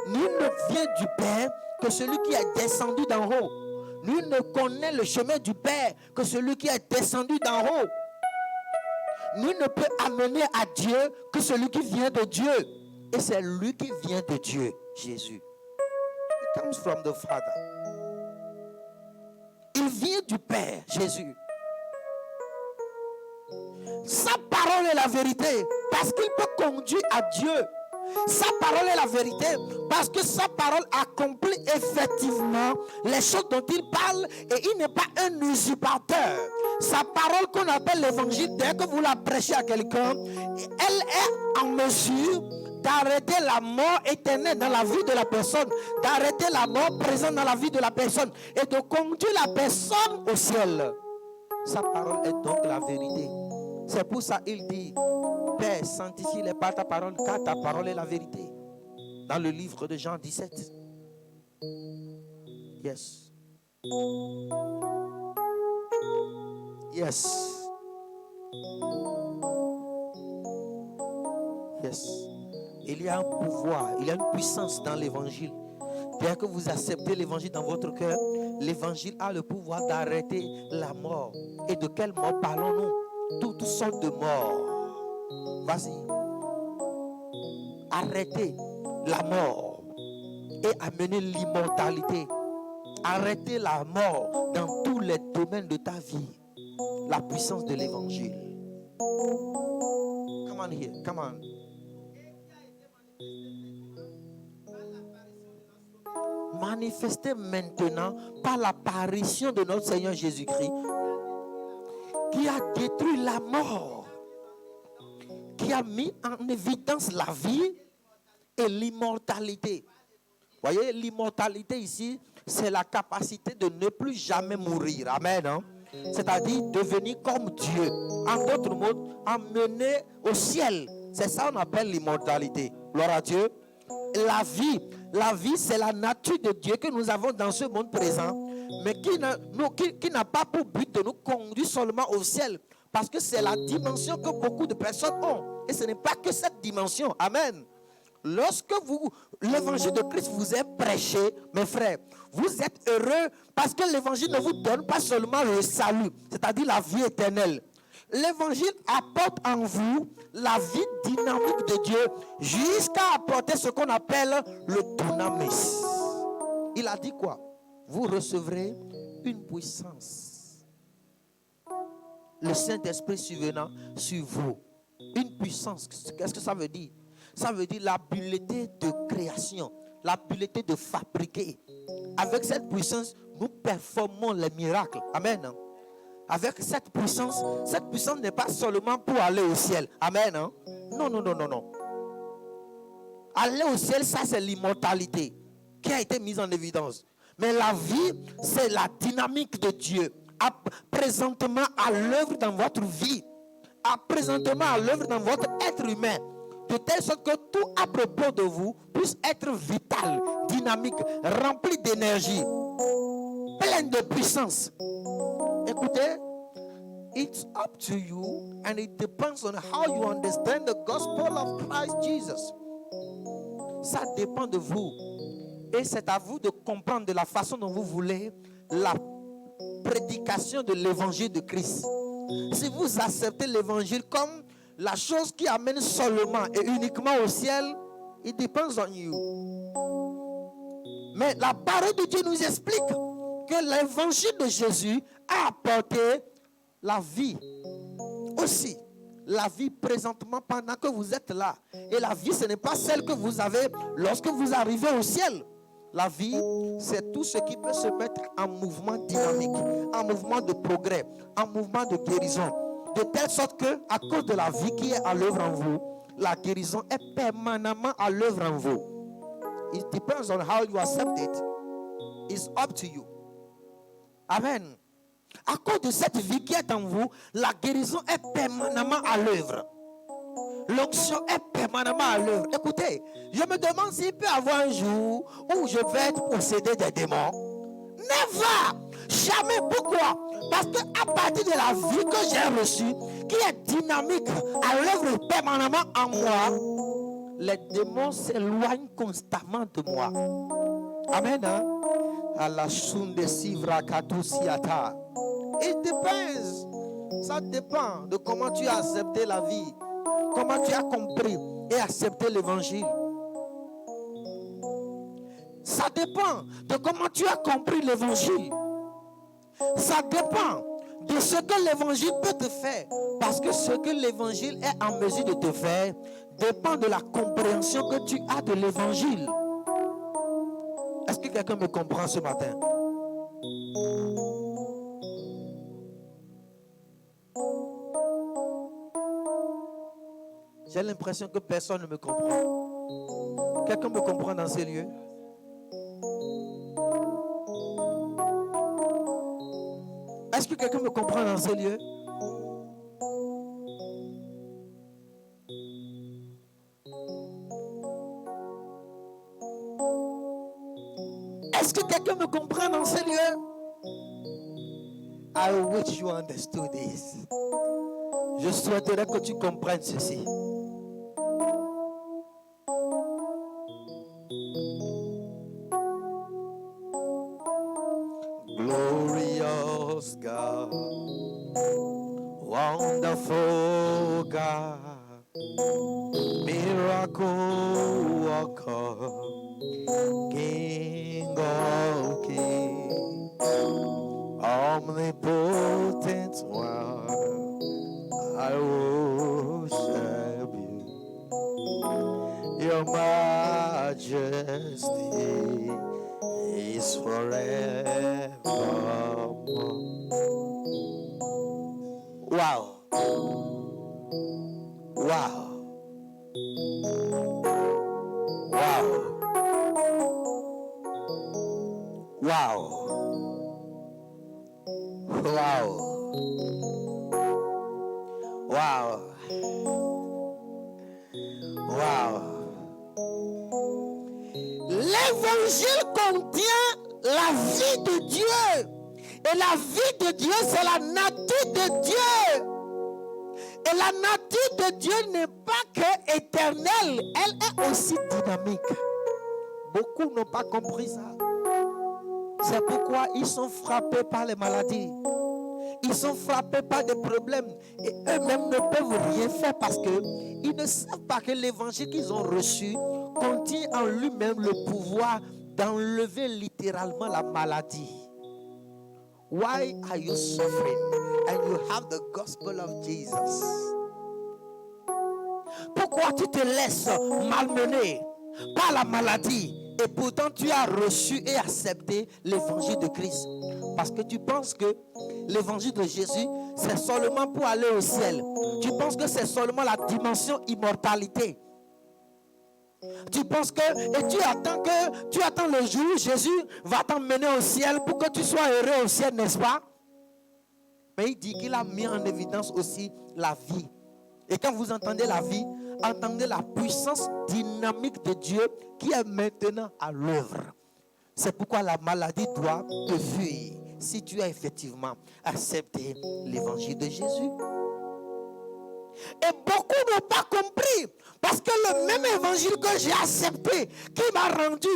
Nul ne vient du Père que celui qui est descendu d'en haut. Nul ne connaît le chemin du Père que celui qui est descendu d'en haut. Nul ne peut amener à Dieu que celui qui vient de Dieu. Et c'est lui qui vient de Dieu, Jésus. comes from the Father. Il vient du Père, Jésus. Sa parole est la vérité parce qu'il peut conduire à Dieu. Sa parole est la vérité parce que sa parole accomplit effectivement les choses dont il parle et il n'est pas un usurpateur. Sa parole qu'on appelle l'évangile, dès que vous la prêchez à quelqu'un, elle est en mesure d'arrêter la mort éternelle dans la vie de la personne, d'arrêter la mort présente dans la vie de la personne et de conduire la personne au ciel. Sa parole est donc la vérité. C'est pour ça qu'il dit: Père, sanctifie-les par ta parole, car ta parole est la vérité. Dans le livre de Jean 17. Yes. Yes. Yes. Il y a un pouvoir, il y a une puissance dans l'évangile. Dès que vous acceptez l'évangile dans votre cœur, l'évangile a le pouvoir d'arrêter la mort. Et de quelle mort parlons-nous? Toutes sortes de morts. Vas-y. Arrêtez la mort et amenez l'immortalité. Arrêtez la mort dans tous les domaines de ta vie. La puissance de l'évangile. Come on here, come on. Manifesté maintenant par l'apparition de notre Seigneur Jésus-Christ, qui a détruit la mort, qui a mis en évidence la vie et l'immortalité. Voyez, l'immortalité ici, c'est la capacité de ne plus jamais mourir. Amen. Hein? C'est-à-dire devenir comme Dieu. En d'autres mots, emmener au ciel. C'est ça qu'on appelle l'immortalité. Gloire à Dieu. La vie, c'est la nature de Dieu que nous avons dans ce monde présent, mais qui n'a pas pour but de nous conduire seulement au ciel, parce que c'est la dimension que beaucoup de personnes ont. Et ce n'est pas que cette dimension. Amen. Lorsque l'évangile de Christ vous est prêché, mes frères, vous êtes heureux parce que l'évangile ne vous donne pas seulement le salut, c'est-à-dire la vie éternelle. L'évangile apporte en vous la vie dynamique de Dieu jusqu'à apporter ce qu'on appelle le dunamis. Il a dit quoi? Vous recevrez une puissance. Le Saint-Esprit survenant sur vous. Une puissance. Qu'est-ce que ça veut dire? Ça veut dire l'habileté de création, l'habileté de fabriquer. Avec cette puissance, nous performons les miracles. Amen. Avec cette puissance n'est pas seulement pour aller au ciel. Amen. Hein? Non. Aller au ciel, ça c'est l'immortalité qui a été mise en évidence. Mais la vie, c'est la dynamique de Dieu. Présentement à l'œuvre dans votre vie. Présentement à l'œuvre dans votre être humain. De telle sorte que tout à propos de vous puisse être vital, dynamique, rempli d'énergie, plein de puissance. Écoutez, it's up to you and it depends on how you understand the gospel of Christ Jesus. Ça dépend de vous. Et c'est à vous de comprendre de la façon dont vous voulez la prédication de l'évangile de Christ. Si vous acceptez l'évangile comme la chose qui amène seulement et uniquement au ciel, it depends on you. Mais la parole de Dieu nous explique que l'évangile de Jésus a apporté la vie aussi. La vie présentement pendant que vous êtes là. Et la vie, ce n'est pas celle que vous avez lorsque vous arrivez au ciel. La vie, c'est tout ce qui peut se mettre en mouvement dynamique, en mouvement de progrès, en mouvement de guérison. De telle sorte que, à cause de la vie qui est à l'œuvre en vous, la guérison est permanemment à l'œuvre en vous. It depends on how you accept it. It's up to you. Amen. À cause de cette vie qui est en vous, la guérison est permanemment à l'œuvre. L'onction est permanemment à l'œuvre. Écoutez, je me demande s'il peut y avoir un jour où je vais être possédé des démons. Never! Jamais. Pourquoi? Parce qu'à partir de la vie que j'ai reçue, qui est dynamique, à l'œuvre permanemment en moi, les démons s'éloignent constamment de moi. Amen. Hein? It depends. Ça dépend de comment tu as accepté la vie, comment tu as compris et accepté l'évangile. Ça Ça dépend de comment tu as compris l'évangile. Ça dépend de ce que l'évangile peut te faire. Parce que ce que l'évangile est en mesure de te faire dépend de la compréhension que tu as de l'évangile. Est-ce que quelqu'un me comprend ce matin? J'ai l'impression que personne ne me comprend. Quelqu'un me comprend dans ces lieux? Est-ce que quelqu'un me comprend dans ces lieux? Est-ce que quelqu'un me comprend dans ces lieux? I wish you understood this. Je souhaiterais que tu comprennes ceci. Glorious God, wonderful God, miracle worker, King of kings, omnipotent one, I worship you. Your majesty is forevermore. Wow. Wow. Wow. Wow. Wow. Wow. Wow. L'évangile contient la vie de Dieu. Et la vie de Dieu, c'est la nature de Dieu. Et la nature de Dieu n'est pas que éternelle, elle est aussi dynamique. Beaucoup n'ont pas compris ça. C'est pourquoi ils sont frappés par les maladies. Ils sont frappés par des problèmes. Et eux-mêmes ne peuvent rien faire parce qu'ils ne savent pas que l'évangile qu'ils ont reçu contient en lui-même le pouvoir d'enlever littéralement la maladie. Why are you suffering and you have the gospel of Jesus? Pourquoi tu te laisses malmener par la maladie et pourtant tu as reçu et accepté l'évangile de Christ? Parce que tu penses que l'évangile de Jésus, c'est seulement pour aller au ciel. Tu penses que c'est seulement la dimension immortalité. Tu penses que, et tu attends le jour où Jésus va t'emmener au ciel pour que tu sois heureux au ciel, n'est-ce pas? Mais il dit qu'il a mis en évidence aussi la vie. Et quand vous entendez la vie, entendez la puissance dynamique de Dieu qui est maintenant à l'œuvre. C'est pourquoi la maladie doit te fuir si tu as effectivement accepté l'évangile de Jésus. Et beaucoup n'ont pas compris. Parce que le même évangile que j'ai accepté, qui m'a rendu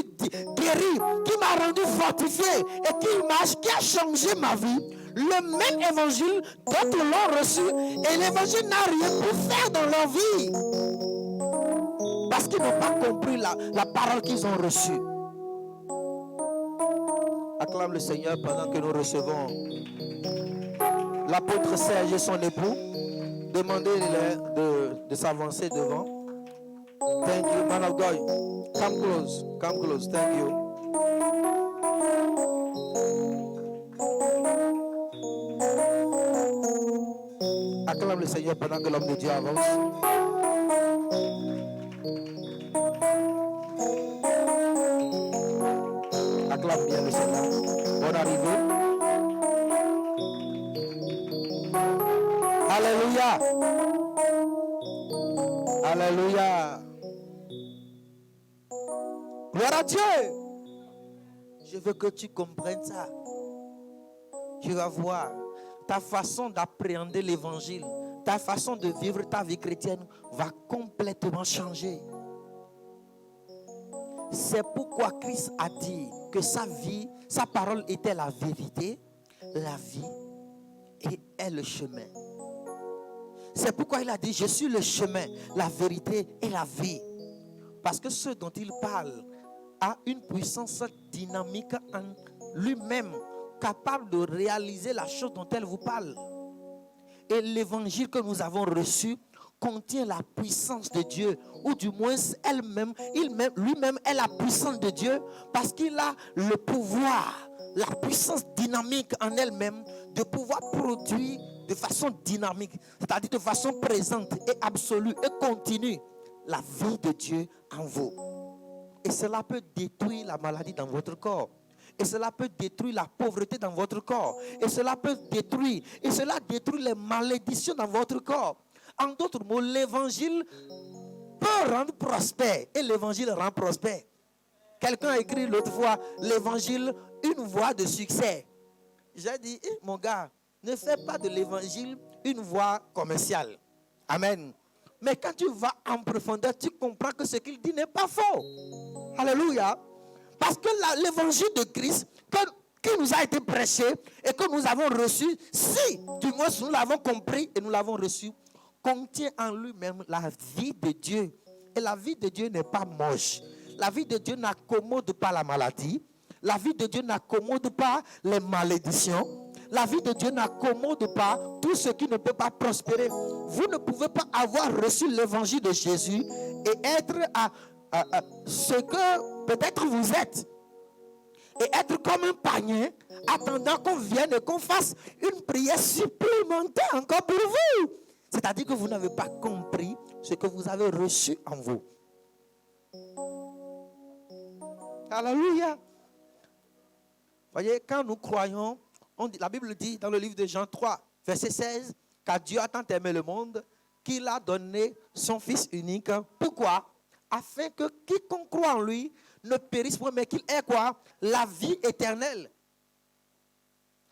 guéri, qui m'a rendu fortifié et qui a changé ma vie, le même évangile, d'autres l'ont reçu et l'évangile n'a rien pu faire dans leur vie. Parce qu'ils n'ont pas compris la parole qu'ils ont reçue. Acclame le Seigneur pendant que nous recevons l'apôtre Serge et son époux. Demandez-leur de s'avancer devant. Thank you, man of God. Come close. Come close. Thank you. Acclame le Seigneur pendant que l'homme de Dieu avance. Acclame bien le Seigneur. Bonne arrivée. Alléluia. Alléluia. Gloire à Dieu. Je veux que tu comprennes ça. Tu vas voir ta façon d'appréhender l'évangile, ta façon de vivre ta vie chrétienne va complètement changer. C'est pourquoi Christ a dit que sa vie, sa parole était la vérité, la vie et est le chemin. C'est pourquoi il a dit, je suis le chemin, la vérité et la vie. Parce que ce dont il parle a une puissance dynamique en lui-même, capable de réaliser la chose dont elle vous parle. Et l'évangile que nous avons reçu contient la puissance de Dieu, ou du moins lui-même est la puissance de Dieu, parce qu'il a le pouvoir, la puissance dynamique en elle-même de pouvoir produire de façon dynamique, c'est-à-dire de façon présente et absolue et continue, la vie de Dieu en vous. Et cela peut détruire la maladie dans votre corps. Et cela peut détruire la pauvreté dans votre corps. Et cela détruit les malédictions dans votre corps. En d'autres mots, l'évangile peut rendre prospère. Et l'évangile rend prospère. Quelqu'un a écrit l'autre fois, l'évangile, une voie de succès. J'ai dit, mon gars, ne fais pas de l'évangile une voie commerciale. Amen. Mais quand tu vas en profondeur, tu comprends que ce qu'il dit n'est pas faux. Alléluia. Parce que l'évangile de Christ qui nous a été prêché et que nous avons reçu, si du moins nous l'avons compris et nous l'avons reçu, contient en lui-même la vie de Dieu. Et la vie de Dieu n'est pas moche. La vie de Dieu n'accommode pas la maladie. La vie de Dieu n'accommode pas les malédictions. La vie de Dieu n'accommode pas tout ce qui ne peut pas prospérer. Vous ne pouvez pas avoir reçu l'évangile de Jésus et être à ce que peut-être vous êtes. Et être comme un panier, attendant qu'on vienne et qu'on fasse une prière supplémentaire encore pour vous. C'est-à-dire que vous n'avez pas compris ce que vous avez reçu en vous. Alléluia. Voyez, quand nous croyons, la Bible dit dans le livre de Jean 3, verset 16, car Dieu a tant aimé le monde qu'il a donné son Fils unique. Pourquoi? Afin que quiconque croit en lui ne périsse point, mais qu'il ait quoi? La vie éternelle.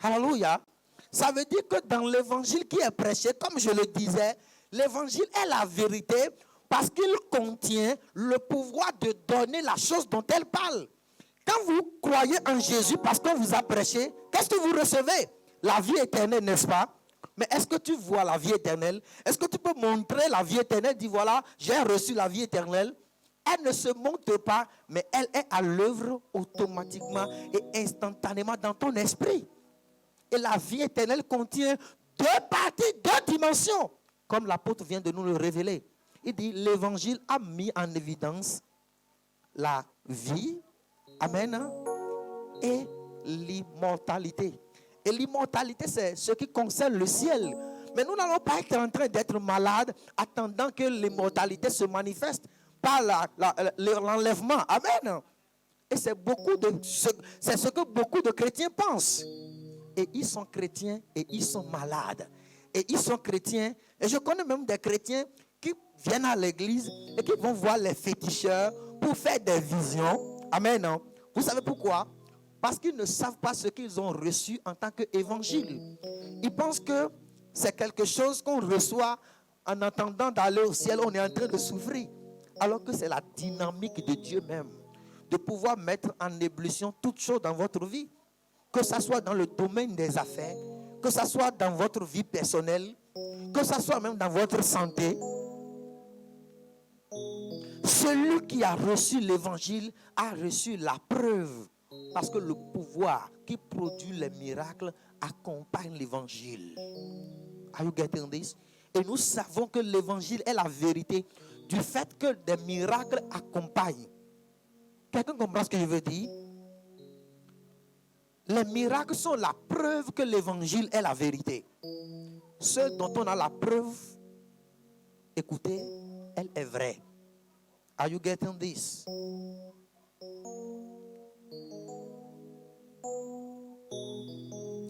Alléluia. Ça veut dire que dans l'évangile qui est prêché, comme je le disais, l'évangile est la vérité parce qu'il contient le pouvoir de donner la chose dont elle parle. Quand vous croyez en Jésus parce qu'on vous a prêché, qu'est-ce que vous recevez? La vie éternelle, n'est-ce pas? Mais est-ce que tu vois la vie éternelle? Est-ce que tu peux montrer la vie éternelle? Dis voilà, j'ai reçu la vie éternelle. Elle ne se montre pas, mais elle est à l'œuvre automatiquement et instantanément dans ton esprit. Et la vie éternelle contient deux parties, deux dimensions, comme l'apôtre vient de nous le révéler. Il dit, l'évangile a mis en évidence la vie, amen, et l'immortalité. Et l'immortalité, c'est ce qui concerne le ciel. Mais nous n'allons pas être en train d'être malades, attendant que l'immortalité se manifeste par l'enlèvement. Amen. Et c'est ce que beaucoup de chrétiens pensent. Et ils sont chrétiens et ils sont malades. Et ils sont chrétiens. Et je connais même des chrétiens qui viennent à l'église et qui vont voir les féticheurs pour faire des visions. Amen. Vous savez pourquoi? Parce qu'ils ne savent pas ce qu'ils ont reçu en tant qu'évangile. Ils pensent que c'est quelque chose qu'on reçoit en attendant d'aller au ciel. On est en train de souffrir. Alors que c'est la dynamique de Dieu même. De pouvoir mettre en ébullition toutes choses dans votre vie. Que ce soit dans le domaine des affaires, que ce soit dans votre vie personnelle, que ce soit même dans votre santé. Celui qui a reçu l'évangile a reçu la preuve. Parce que le pouvoir qui produit les miracles accompagne l'évangile. Are you getting this? Et nous savons que l'évangile est la vérité du fait que des miracles accompagnent. Quelqu'un comprend ce que je veux dire? Les miracles sont la preuve que l'évangile est la vérité. Ce dont on a la preuve, écoutez, elle est vraie. Are you getting this?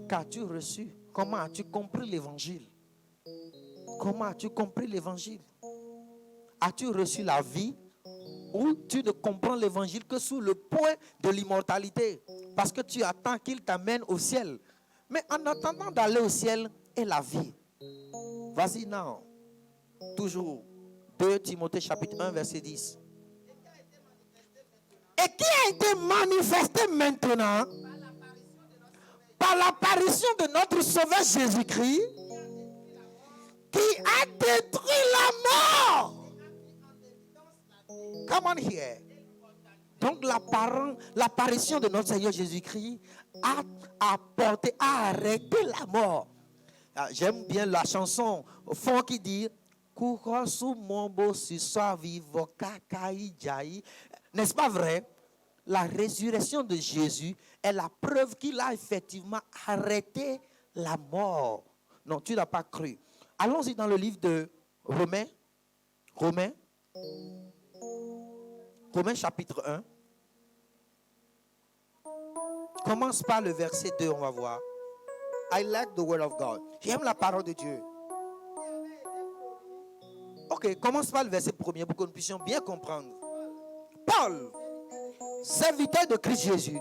Qu'as-tu reçu? Comment as-tu compris l'évangile? Comment as-tu compris l'évangile? As-tu reçu la vie? Ou tu ne comprends l'évangile que sous le point de l'immortalité, parce que tu attends qu'il t'amène au ciel. Mais en attendant d'aller au ciel est la vie. Vas-y, non. Toujours. 2 Timothée chapitre 1 verset 10. Et qui a été manifesté maintenant par l'apparition de notre Sauveur Jésus-Christ, qui a détruit la mort. Come on here. Donc l'apparition de notre Seigneur Jésus-Christ a arrêté la mort. Ah, j'aime bien la chanson au fond qui dit n'est-ce pas vrai? La résurrection de Jésus est la preuve qu'il a effectivement arrêté la mort. Non, tu n'as pas cru. Allons-y dans le livre de Romains chapitre 1. Commence par le verset 2, on va voir. I like the word of God. J'aime la parole de Dieu. Ok, commence par le verset 1er pour que nous puissions bien comprendre. Paul, serviteur de Christ Jésus,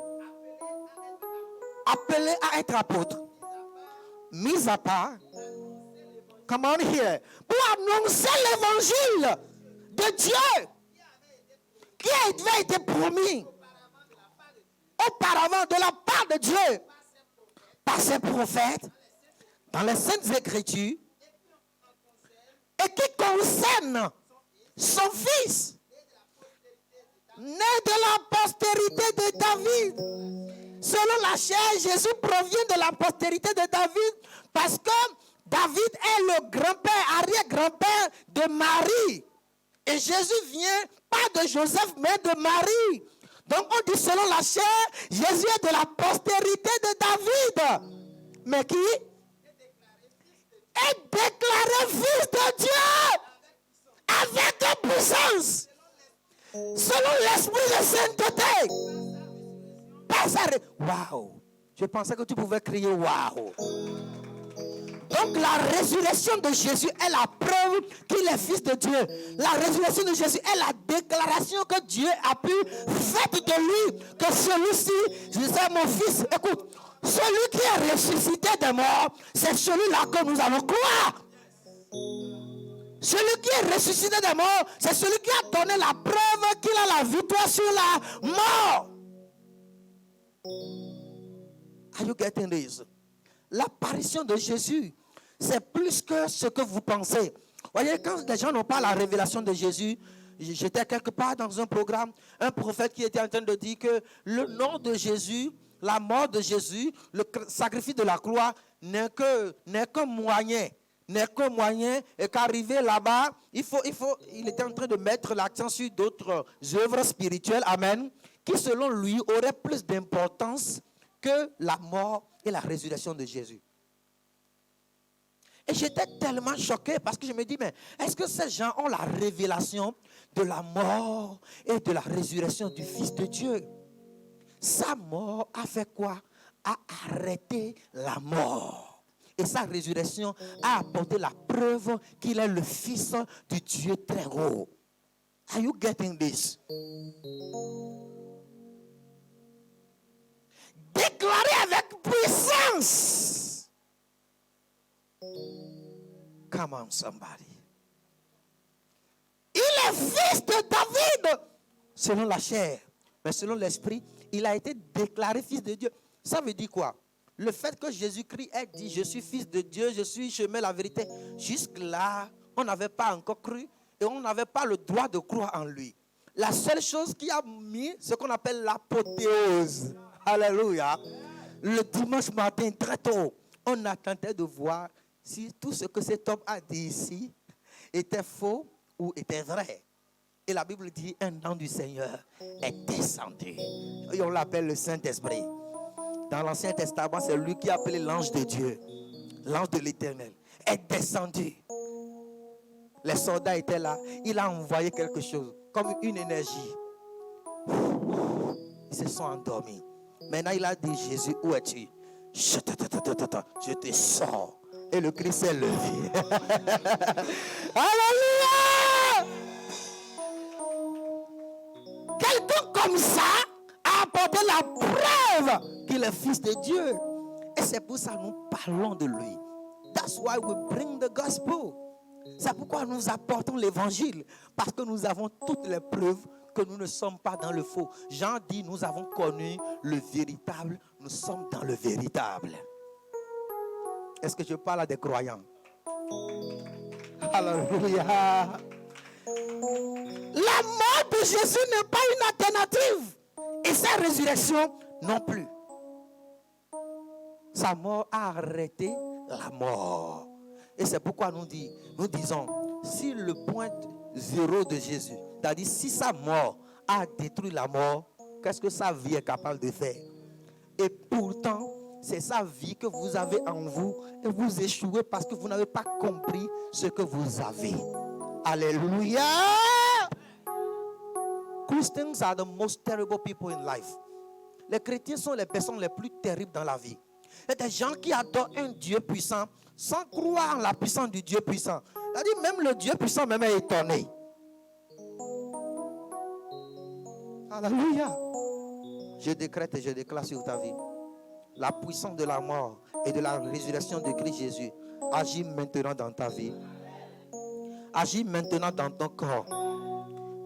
appelé à être apôtre, mis à part, come on here, pour annoncer l'évangile de Dieu qui avait été promis auparavant de la part de Dieu par ses prophètes dans les Saintes Écritures et qui concerne son fils, né de la postérité de David. Selon la chair, Jésus provient de la postérité de David parce que David est le grand-père, arrière-grand-père de Marie. Et Jésus vient pas de Joseph, mais de Marie. Donc on dit selon la chair, Jésus est de la postérité de David. Mais qui est déclaré fils de Dieu avec puissance. Selon l'esprit de sainteté. Waouh! Je pensais que tu pouvais crier waouh. Donc la résurrection de Jésus est la preuve qu'il est fils de Dieu. La résurrection de Jésus est la déclaration que Dieu a pu faire de lui. Que celui-ci, c'est mon fils. Écoute, celui qui est ressuscité des morts, c'est celui-là que nous allons croire. Celui qui est ressuscité des morts, c'est celui qui a donné la preuve qu'il a la victoire sur la mort. Are you getting this? L'apparition de Jésus, c'est plus que ce que vous pensez. Voyez, quand les gens n'ont pas la révélation de Jésus, j'étais quelque part dans un programme, un prophète qui était en train de dire que le nom de Jésus, la mort de Jésus, le sacrifice de la croix n'est qu'un moyen. N'est qu'un moyen, et qu'arriver là-bas, il était en train de mettre l'accent sur d'autres œuvres spirituelles, amen, qui selon lui auraient plus d'importance que la mort et la résurrection de Jésus. Et j'étais tellement choqué parce que je me dis, mais est-ce que ces gens ont la révélation de la mort et de la résurrection du Fils de Dieu? Sa mort a fait quoi? A arrêté la mort. Et sa résurrection a apporté la preuve qu'il est le Fils du Dieu très haut. Are you getting this? Déclaré avec puissance. Come on, somebody. Il est fils de David. Selon la chair. Mais selon l'esprit, il a été déclaré fils de Dieu. Ça veut dire quoi? Le fait que Jésus-Christ ait dit, je suis fils de Dieu, je suis chemin, la vérité. Jusque-là, on n'avait pas encore cru et on n'avait pas le droit de croire en lui. La seule chose qui a mis ce qu'on appelle l'apothéose. Alléluia. Le dimanche matin, très tôt, on attendait de voir si tout ce que cet homme a dit ici était faux ou était vrai. Et la Bible dit, un nom du Seigneur est descendu. Et on l'appelle le Saint-Esprit. Dans l'Ancien Testament, c'est lui qui a appelé l'ange de Dieu, l'ange de l'Éternel, est descendu. Les soldats étaient là. Il a envoyé quelque chose, comme une énergie. Ils se sont endormis. Maintenant, il a dit, Jésus, où es-tu? Je te sors. Et le Christ s'est levé. Alléluia! Quelqu'un comme ça a apporté la preuve qu'il est fils de Dieu. Et c'est pour ça que nous parlons de lui. That's why we bring the gospel. C'est pourquoi nous apportons l'évangile. Parce que nous avons toutes les preuves que nous ne sommes pas dans le faux. Jean dit, nous avons connu le véritable. Nous sommes dans le véritable. Est-ce que je parle à des croyants? Alléluia. La mort de Jésus n'est pas une alternative. Et sa résurrection non plus. Sa mort a arrêté la mort. Et c'est pourquoi nous disons, si le point zéro de Jésus, c'est-à-dire si sa mort a détruit la mort, qu'est-ce que sa vie est capable de faire? Et pourtant, c'est sa vie que vous avez en vous et vous échouez parce que vous n'avez pas compris ce que vous avez. Alléluia! Christians are the most terrible people in life. Les chrétiens sont les personnes les plus terribles dans la vie. Il y a des gens qui adorent un Dieu puissant sans croire en la puissance du Dieu puissant. C'est-à-dire même le Dieu puissant même est étonné. Alléluia. Je décrète et je déclare sur ta vie la puissance de la mort et de la résurrection de Christ Jésus. Agis maintenant dans ta vie. Agis maintenant dans ton corps.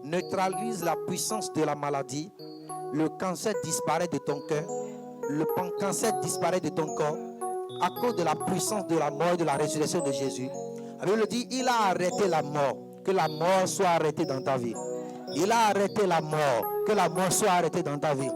Neutralise la puissance de la maladie. Le cancer disparaît de ton cœur. Le cancer disparaît de ton corps à cause de la puissance de la mort et de la résurrection de Jésus. La Bible dit, il a arrêté la mort. Que la mort soit arrêtée dans ta vie. Il a arrêté la mort. Que la mort soit arrêtée dans ta vie.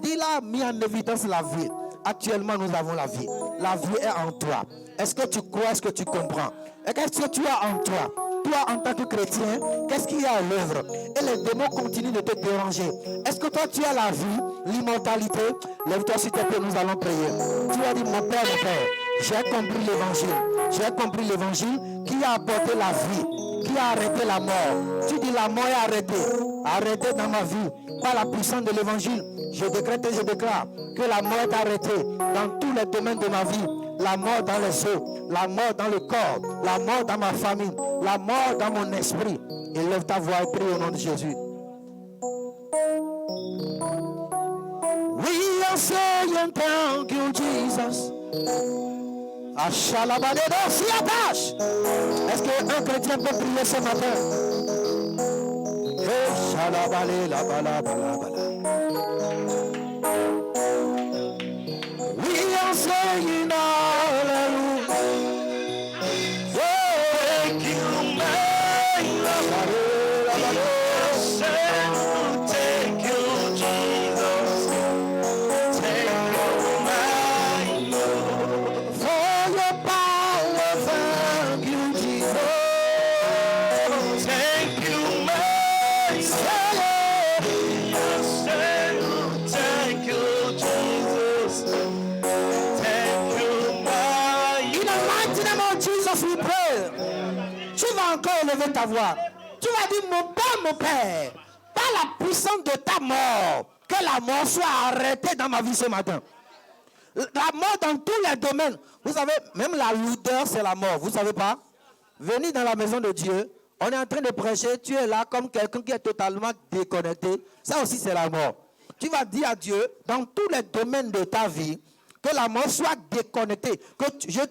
Il a mis en évidence la vie. Actuellement, nous avons la vie. La vie est en toi. Est-ce que tu crois? Est-ce que tu comprends? Et qu'est-ce que tu as en toi? Toi, en tant que chrétien, qu'est-ce qu'il y a à l'œuvre? Et les démons continuent de te déranger. Est-ce que toi, tu as la vie, l'immortalité? Lève-toi s'il te plaît, nous allons prier. Tu as dit, mon Père, j'ai compris l'évangile. J'ai compris l'évangile qui a apporté la vie, qui a arrêté la mort. Tu dis, la mort est arrêtée. Arrêtée dans ma vie, par la puissance de l'évangile. Je décrète et je déclare que la mort est arrêtée dans tous les domaines de ma vie. La mort dans les os, la mort dans le corps, la mort dans ma famille, la mort dans mon esprit. Élève ta voix et prie au nom de Jésus. We are saying thank you, Jesus. Est-ce qu'un chrétien peut prier ce matin? We are saying hallelujah. Thank you, my Lord. Thank you, Jesus. Thank you, my Lord. For your power, thank you, Jesus. Thank you, my Savior. Thank you, Jesus. Thank you, my Lord. In the mighty name of Jesus, we pray. Tu vas encore élever ta voix. Tu vas dire, mon Père, par la puissance de ta mort, que la mort soit arrêtée dans ma vie ce matin. La mort dans tous les domaines. Vous savez, même la lourdeur, c'est la mort. Vous ne savez pas? Venez dans la maison de Dieu. On est en train de prêcher. Tu es là comme quelqu'un qui est totalement déconnecté. Ça aussi, c'est la mort. Tu vas dire à Dieu, dans tous les domaines de ta vie, que la mort soit déconnectée.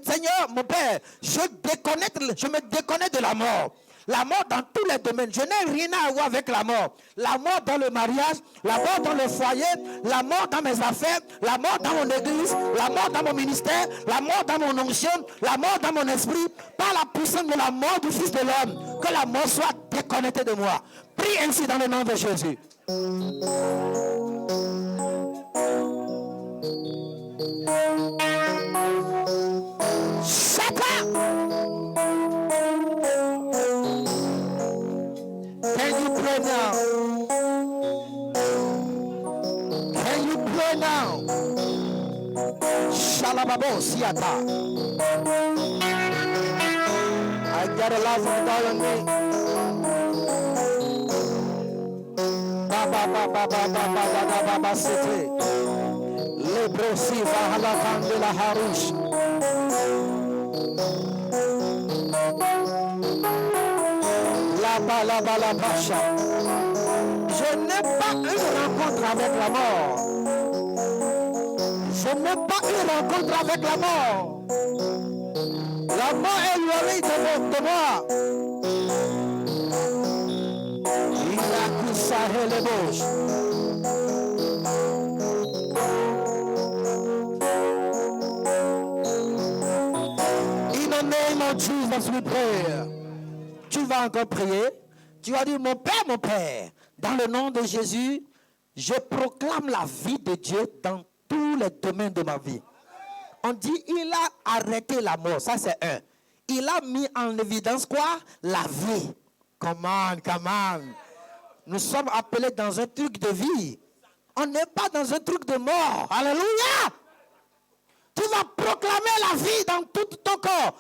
Seigneur, mon Père, je me déconnecte de la mort. La mort dans tous les domaines. Je n'ai rien à voir avec la mort. La mort dans le mariage, la mort dans le foyer, la mort dans mes affaires, la mort dans mon église, la mort dans mon ministère, la mort dans mon onction, la mort dans mon esprit. Par la puissance de la mort du Fils de l'homme, que la mort soit déconnectée de moi. Prie ainsi dans le nom de Jésus. Can you pray now? Can you pray now? Shalababo siata. I got a lot from God me. Baba city. Lebrosi vahala de la harush. La bacha. Je n'ai pas une rencontre avec la mort. Je n'ai pas une rencontre avec la mort. La mort est éloignée de moi. Il a coussé les bouches. In the name of Jesus we pray. Tu vas encore prier. Tu vas dire, mon Père, dans le nom de Jésus, Je proclame la vie de Dieu dans tous les domaines de ma vie. On dit, il a arrêté la mort. Ça, c'est un. Il a mis en évidence quoi? La vie. Come on. Nous sommes appelés dans un truc de vie. On n'est pas dans un truc de mort. Alléluia. Tu vas proclamer la vie dans tout ton corps,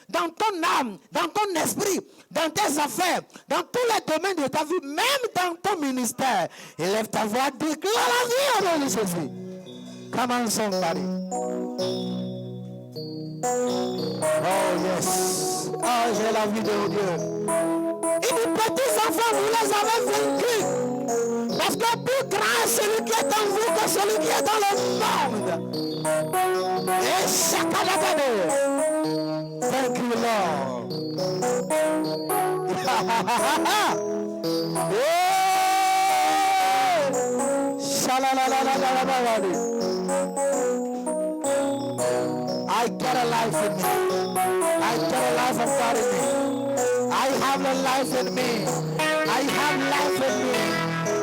dans ton âme, dans ton esprit, dans tes affaires, dans tous les domaines de ta vie, même dans ton ministère. Élève ta voix, déclare la vie au nom de Jésus. Come on, somebody. Oh yes. Oh, j'ai la vie de Dieu. Et les petits enfants, vous les avez vaincus. Parce que plus grand est celui qui est en vous que celui qui est dans le monde. Et chacun d'entre thank you, Lord. I get a life in me. I get a life of God in me. I have a life in me. I have life in me.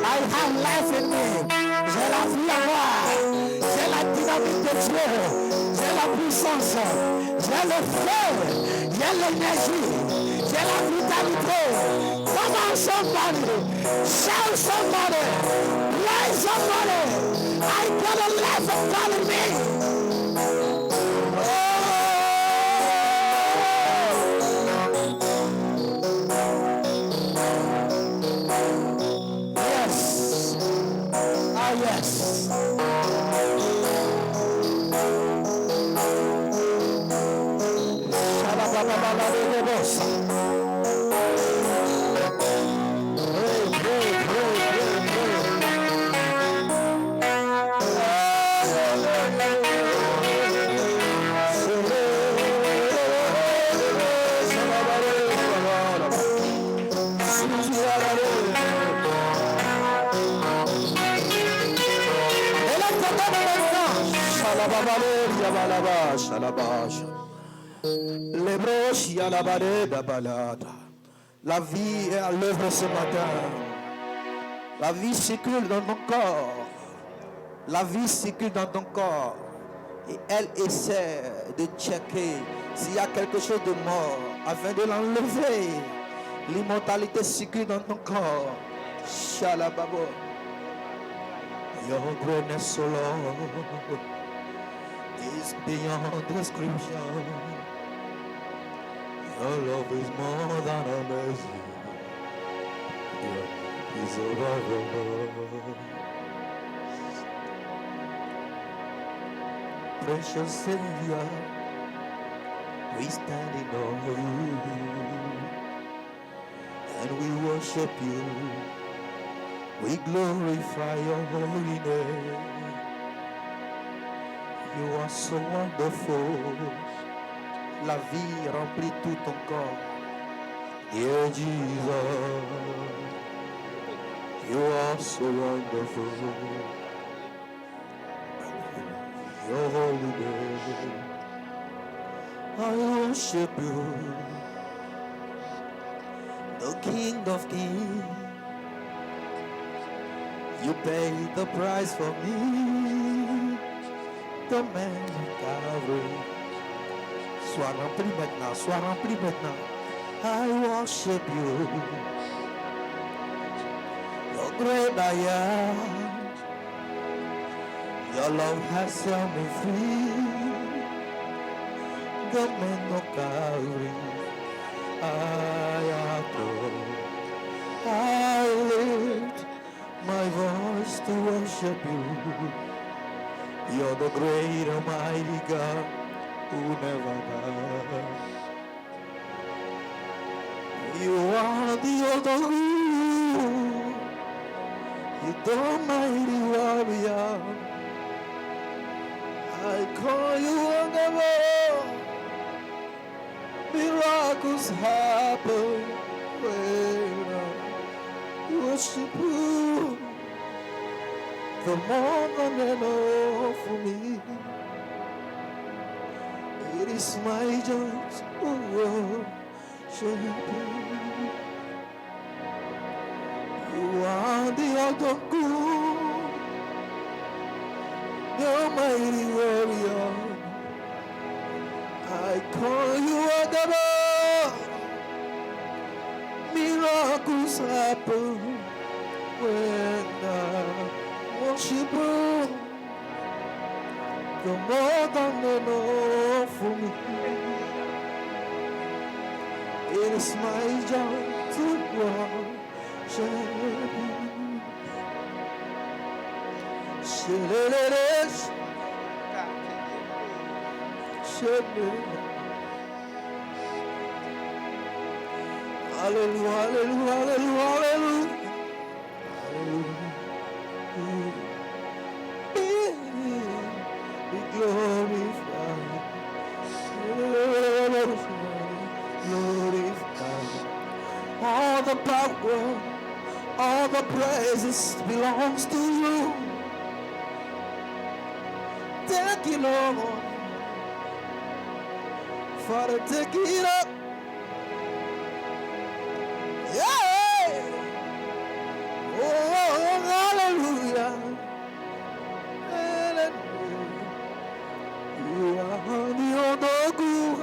I have life in me. J'ai la vie à moi. J'ai la dynamique de Dieu. J'ai la puissance. J'ai le feu. J'ai l'énergie. J'ai la vitalité. Come on, somebody. Shout somebody. Praise somebody. I got a life of God in me. Yes. La vie est à l'œuvre ce matin. La vie circule dans ton corps. La vie circule dans ton corps. Et elle essaie de checker s'il y a quelque chose de mort afin de l'enlever. L'immortalité circule dans ton corps. Shalababo. Your greatness, O Lord, is beyond description. Your love is more than amazing. Your love is above. Precious Savior, we stand in awe of you, and we worship you. We glorify your holy name. You are so wonderful. La vie remplit tout ton corps. Dear Jesus, you are so wonderful. Your holy name, I worship you, the King of Kings. You paid the price for me, the man of Calvary. Sois rempli maintenant, sois rempli maintenant. I worship you, the great I am. Your love has set me free, the man of Calvary. I adore, I lift my voice to worship you. You're the great Almighty God who never dies. You are the other you're the Almighty warrior. I call you on the wall. Miracles happen when I worship you. The more than enough for me. It is my joy to worship you. You are the the good, the mighty warrior. I call you Agaba. Miracles happen when I worship you. You're more than enough for me. It is my joy to worship you. Hallelujah, hallelujah, hallelujah, hallelujah. Be glorified. Glorified. All the power, all the praises belongs to you. Thank you, Lord. Father, take it up. Yeah. Oh, hallelujah. Hallelujah. You are the other good.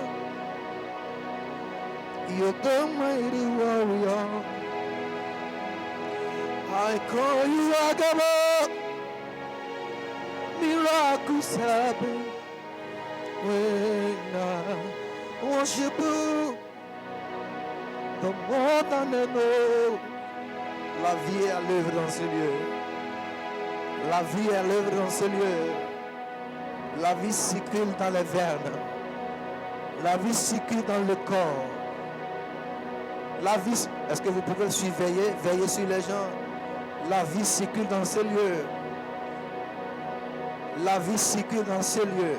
You're the mighty warrior. I call you Agaba. Miracles happen when I worship you. The more than I know. La vie est à l'œuvre dans ce lieu. La vie est à l'œuvre dans ce lieu. La vie circule dans les veines. La vie circule dans le corps. La vie, est-ce que vous pouvez le suivre? Veillez sur les gens. La vie circule dans ce lieu. La vie circule dans ce lieu.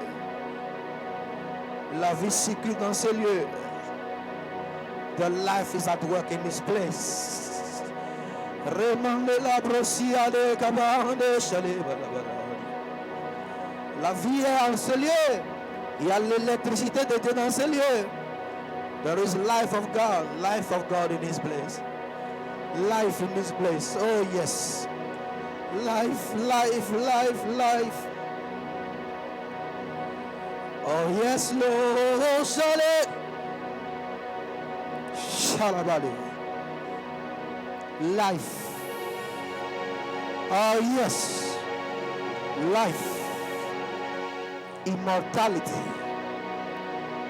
La vie circule dans ce lieu. The life is at work in this place. La vie est en ce lieu. Il y a l'électricité de Dieu dans ce lieu. There is life of God in this place. Life in this place. Oh yes. Life, life, life, life. Oh yes, Lord. Shale. Shalabali. Life. Oh yes. Life. Immortality.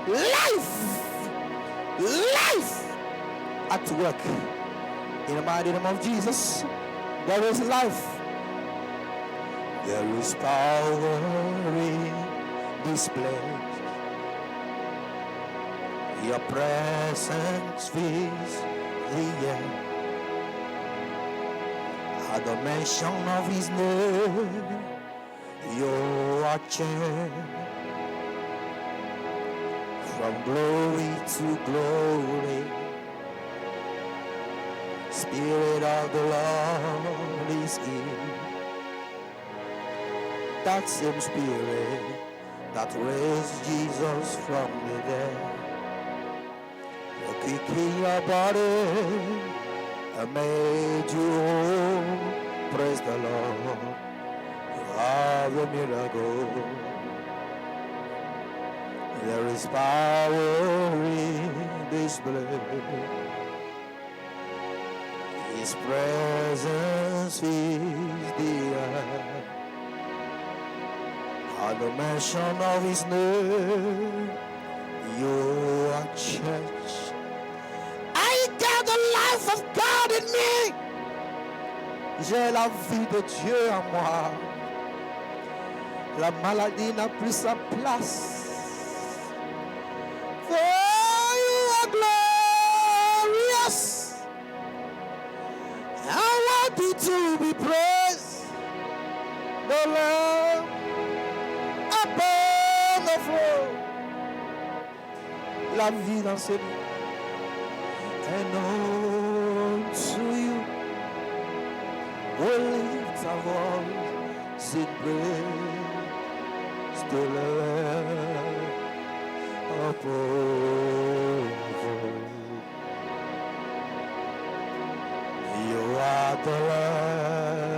Life. Life at work. In the mighty name of Jesus, there is life. There is power in this place. Your presence fills the air. At the mention of His name, you are changed. From glory to glory, Spirit of the Lord is here. That same Spirit that raised Jesus from the dead, quicken your body and made you whole. Praise the Lord. You are the miracle. There is power in this place. His presence is the air. At the mention of His name, you are changed. I got the life of God in me. J'ai la vie de Dieu en moi. La maladie n'a plus sa place. For you are glorious. I want you to be praised. The Lamb upon the floor. La vie dans ce lieu. And unto you will lift our voice in praise to the Lamb above. You are the Lamb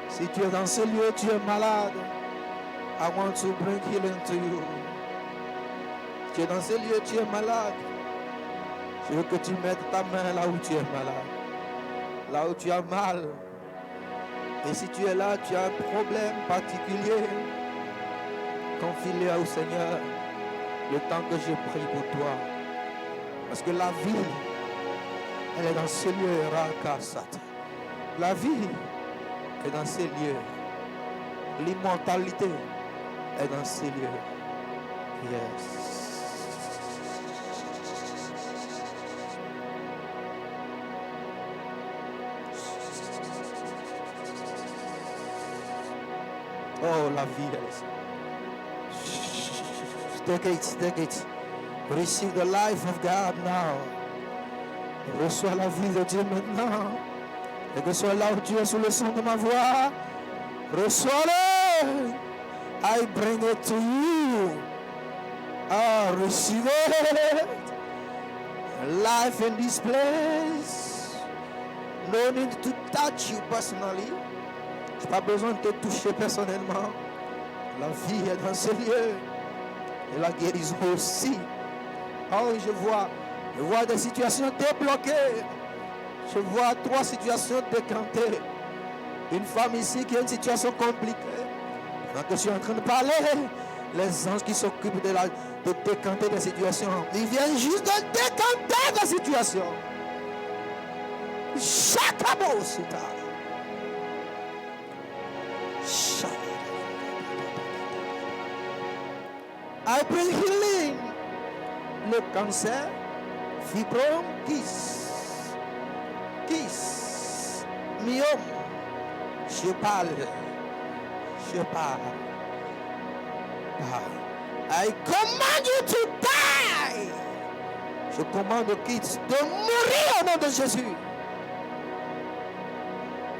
Si tu es dans ce lieu, tu es malade, I want to bring healing to you. Tu es dans ce lieu, tu es malade. Je veux que tu mettes ta main là où tu es malade, là où tu as mal. Et si tu es là, tu as un problème particulier, confie-le au Seigneur le temps que je prie pour toi. Parce que la vie, elle est dans ce lieu, Rakasata. La vie est dans ces lieux. L'immortalité est dans ces lieux. Yes. Oh, la vie, elle est... Take it, take it. Receive the life of God now. Reçois la vie de Dieu maintenant. Et que soit là où tu es sous le son de ma voix, reçois-le. I bring it to you. Ah, receive it. Life in this place. No need to touch you personally. Je n'ai pas besoin de te toucher personnellement. La vie est dans ce lieu. Et la guérison aussi. Oh, je vois des situations débloquées. Je vois 3 situations décantées. Une femme ici qui a une situation compliquée. Pendant que je suis en train de parler, les anges qui s'occupent de décanter des situations, ils viennent juste de décanter la situation. Chakabo, c'est ça. I bring healing. Le cancer, fibrome, kyste, myome. Je parle. I command you to die. Je commande au kyste de mourir au nom de Jésus.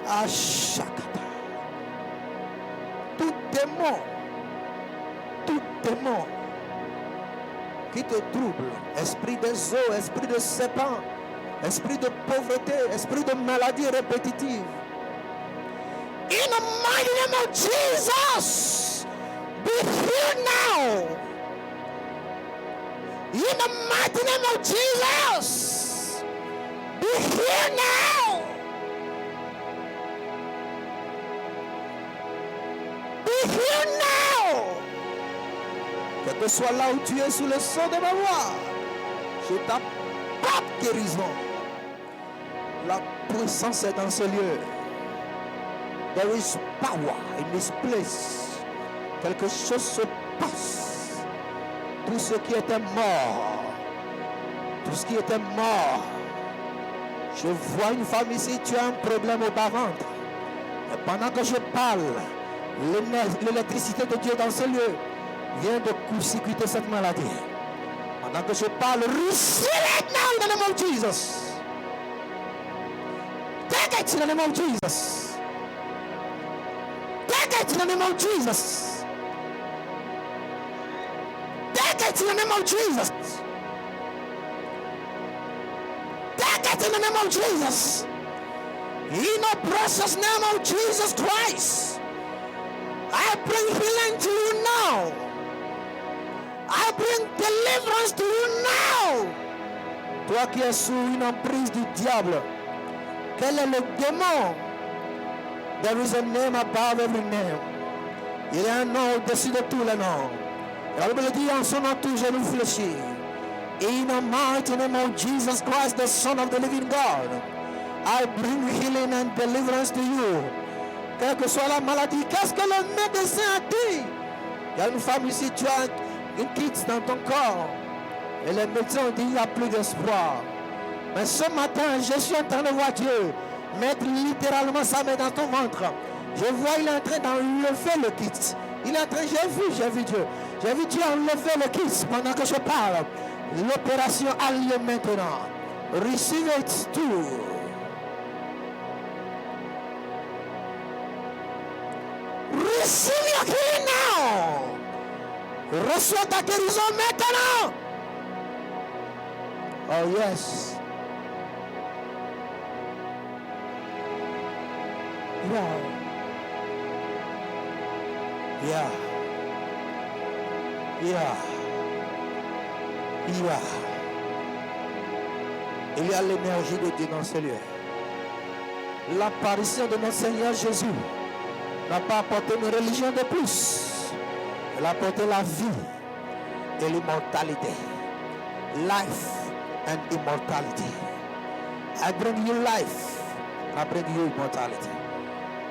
Ashakata. Tout démon qui te trouble, esprit des eaux, esprit de serpent, esprit de pauvreté, esprit de maladie répétitive. In the mighty name of Jesus, be healed now. In the mighty name of Jesus, be healed now. Be healed now. Quel que soit là où tu es sous le son de ma voix, je t'apporte guérison. La puissance est dans ce lieu. There is power in this place. Quelque chose se passe. Tout ce qui était mort. Je vois une femme ici, tu as un problème au bas-ventre. Et pendant que je parle, l'électricité de Dieu dans ce lieu vient de court-circuiter cette maladie. Pendant que je parle, receive it now in the name of Jesus. Take it in the name of Jesus. Take it in the name of Jesus. Take it in the name of Jesus. Take it in the name of Jesus. In the precious name of Jesus Christ, I bring healing to you now. I bring deliverance to you now. Toi qui es sous une emprise du diable, quel est le démon? There is a name above every name. Il y a un nom au-dessus de tous les noms. La Bible dit en son nom tout genou fléchit. In the mighty name of Jesus Christ, the Son of the living God, I bring healing and deliverance to you. Quelle que soit la maladie, qu'est-ce que le médecin a dit? Il y a une femme ici, tu as une kyste dans ton corps. Et les médecins ont dit qu'il n'y a plus d'espoir. Mais ce matin, je suis en train de voir Dieu mettre littéralement sa main dans ton ventre. Je vois, il est en train d'enlever le kyste. Il est en train, j'ai vu Dieu. J'ai vu Dieu enlever le kyste pendant que je parle. L'opération a lieu maintenant. Receive it too. Receive your healing now. Reçois ta guérison maintenant. Oh yes. Yeah. Yeah. Yeah. Yeah. Il y a l'énergie de Dieu dans ce lieu. L'apparition de notre Seigneur Jésus n'a pas apporté une religion de plus. Elle a apporté la vie et l'immortalité. Life and immortality. I bring you life. I bring you immortality.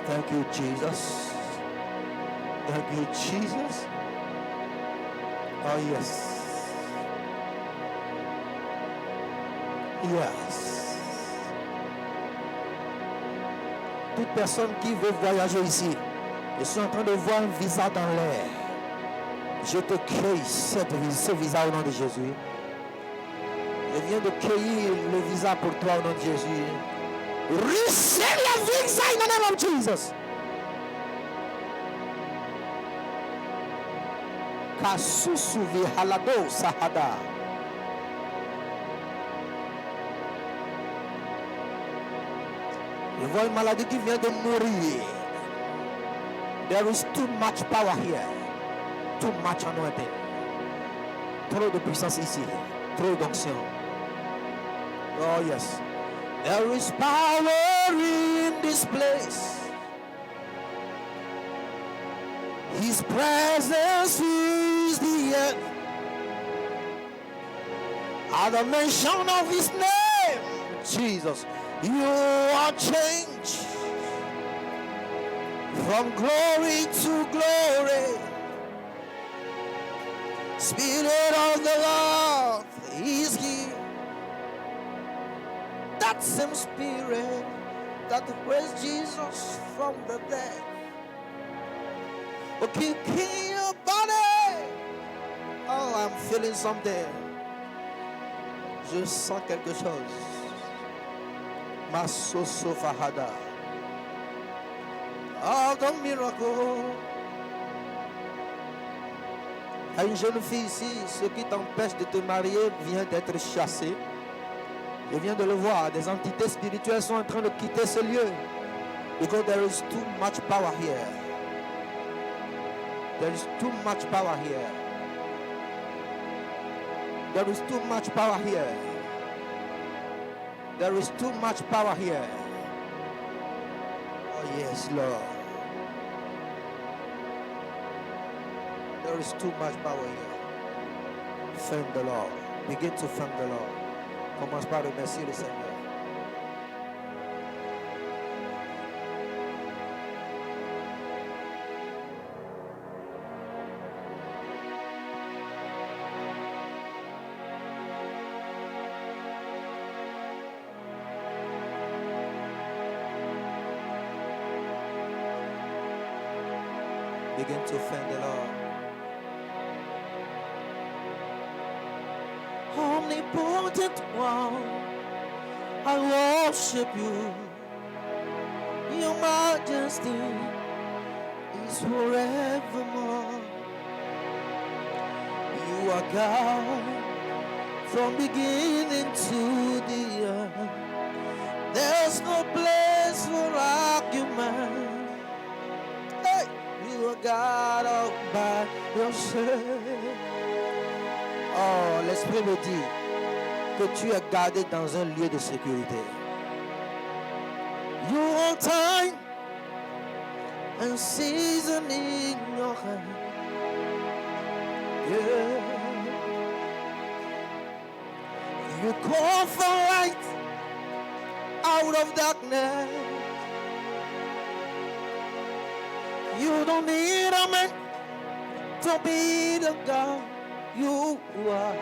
Thank you, Jesus. Thank you, Jesus. Oh, yes. Yes. Toute personne qui veut voyager ici, je suis en train de voir un visa dans l'air. Je te cueille ce visa au nom de Jésus. Je viens de cueillir le visa pour toi au nom de Jésus. Receive your visa in the name of Jesus. Kasusu vihalado sahada. Je vois une maladie qui vient de mourir. There is too much power here. Too much anointing. Trop de puissance ici. Trop d'onction. Oh yes. There is power in this place. His presence fills the earth. At the mention of his name, Jesus, you are changed from glory to glory. Spirit of the Lord is here. That same spirit that raised Jesus from the dead. Okay, kill your body. Oh, I'm feeling something. Je sens quelque chose. Masoso Fahada. Oh, the miracle. Il y a une jeune fille ici, ce qui t'empêche de te marier vient d'être chassé. Je viens de le voir, des entités spirituelles sont en train de quitter ce lieu. Because there is too much power here. There is too much power here. There is too much power here. There is too much power here. Oh yes, Lord. There is too much power here. Thank the Lord. Begin to thank the Lord. Commence par remercier le Seigneur. Begin to thank the Lord. Omnipotent One, I worship you. Your majesty is forevermore. You are God from beginning to the end. There's no place for argument. Hey, you are God all by yourself. Oh, l'Esprit me dit que tu es gardé dans un lieu de sécurité. You are time and season in your hand. Yeah. You call for light out of darkness. You don't need a man to be the God you are,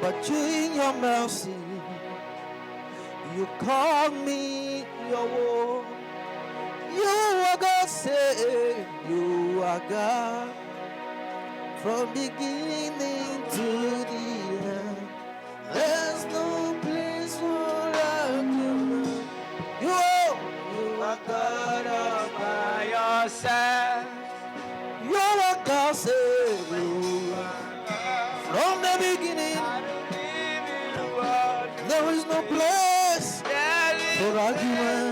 but you in your mercy, you call me your own. You are God, say you are God from beginning to the end. There's no place for argument. You are God all by yourself. You are God, say you from the beginning. There is no place for argument.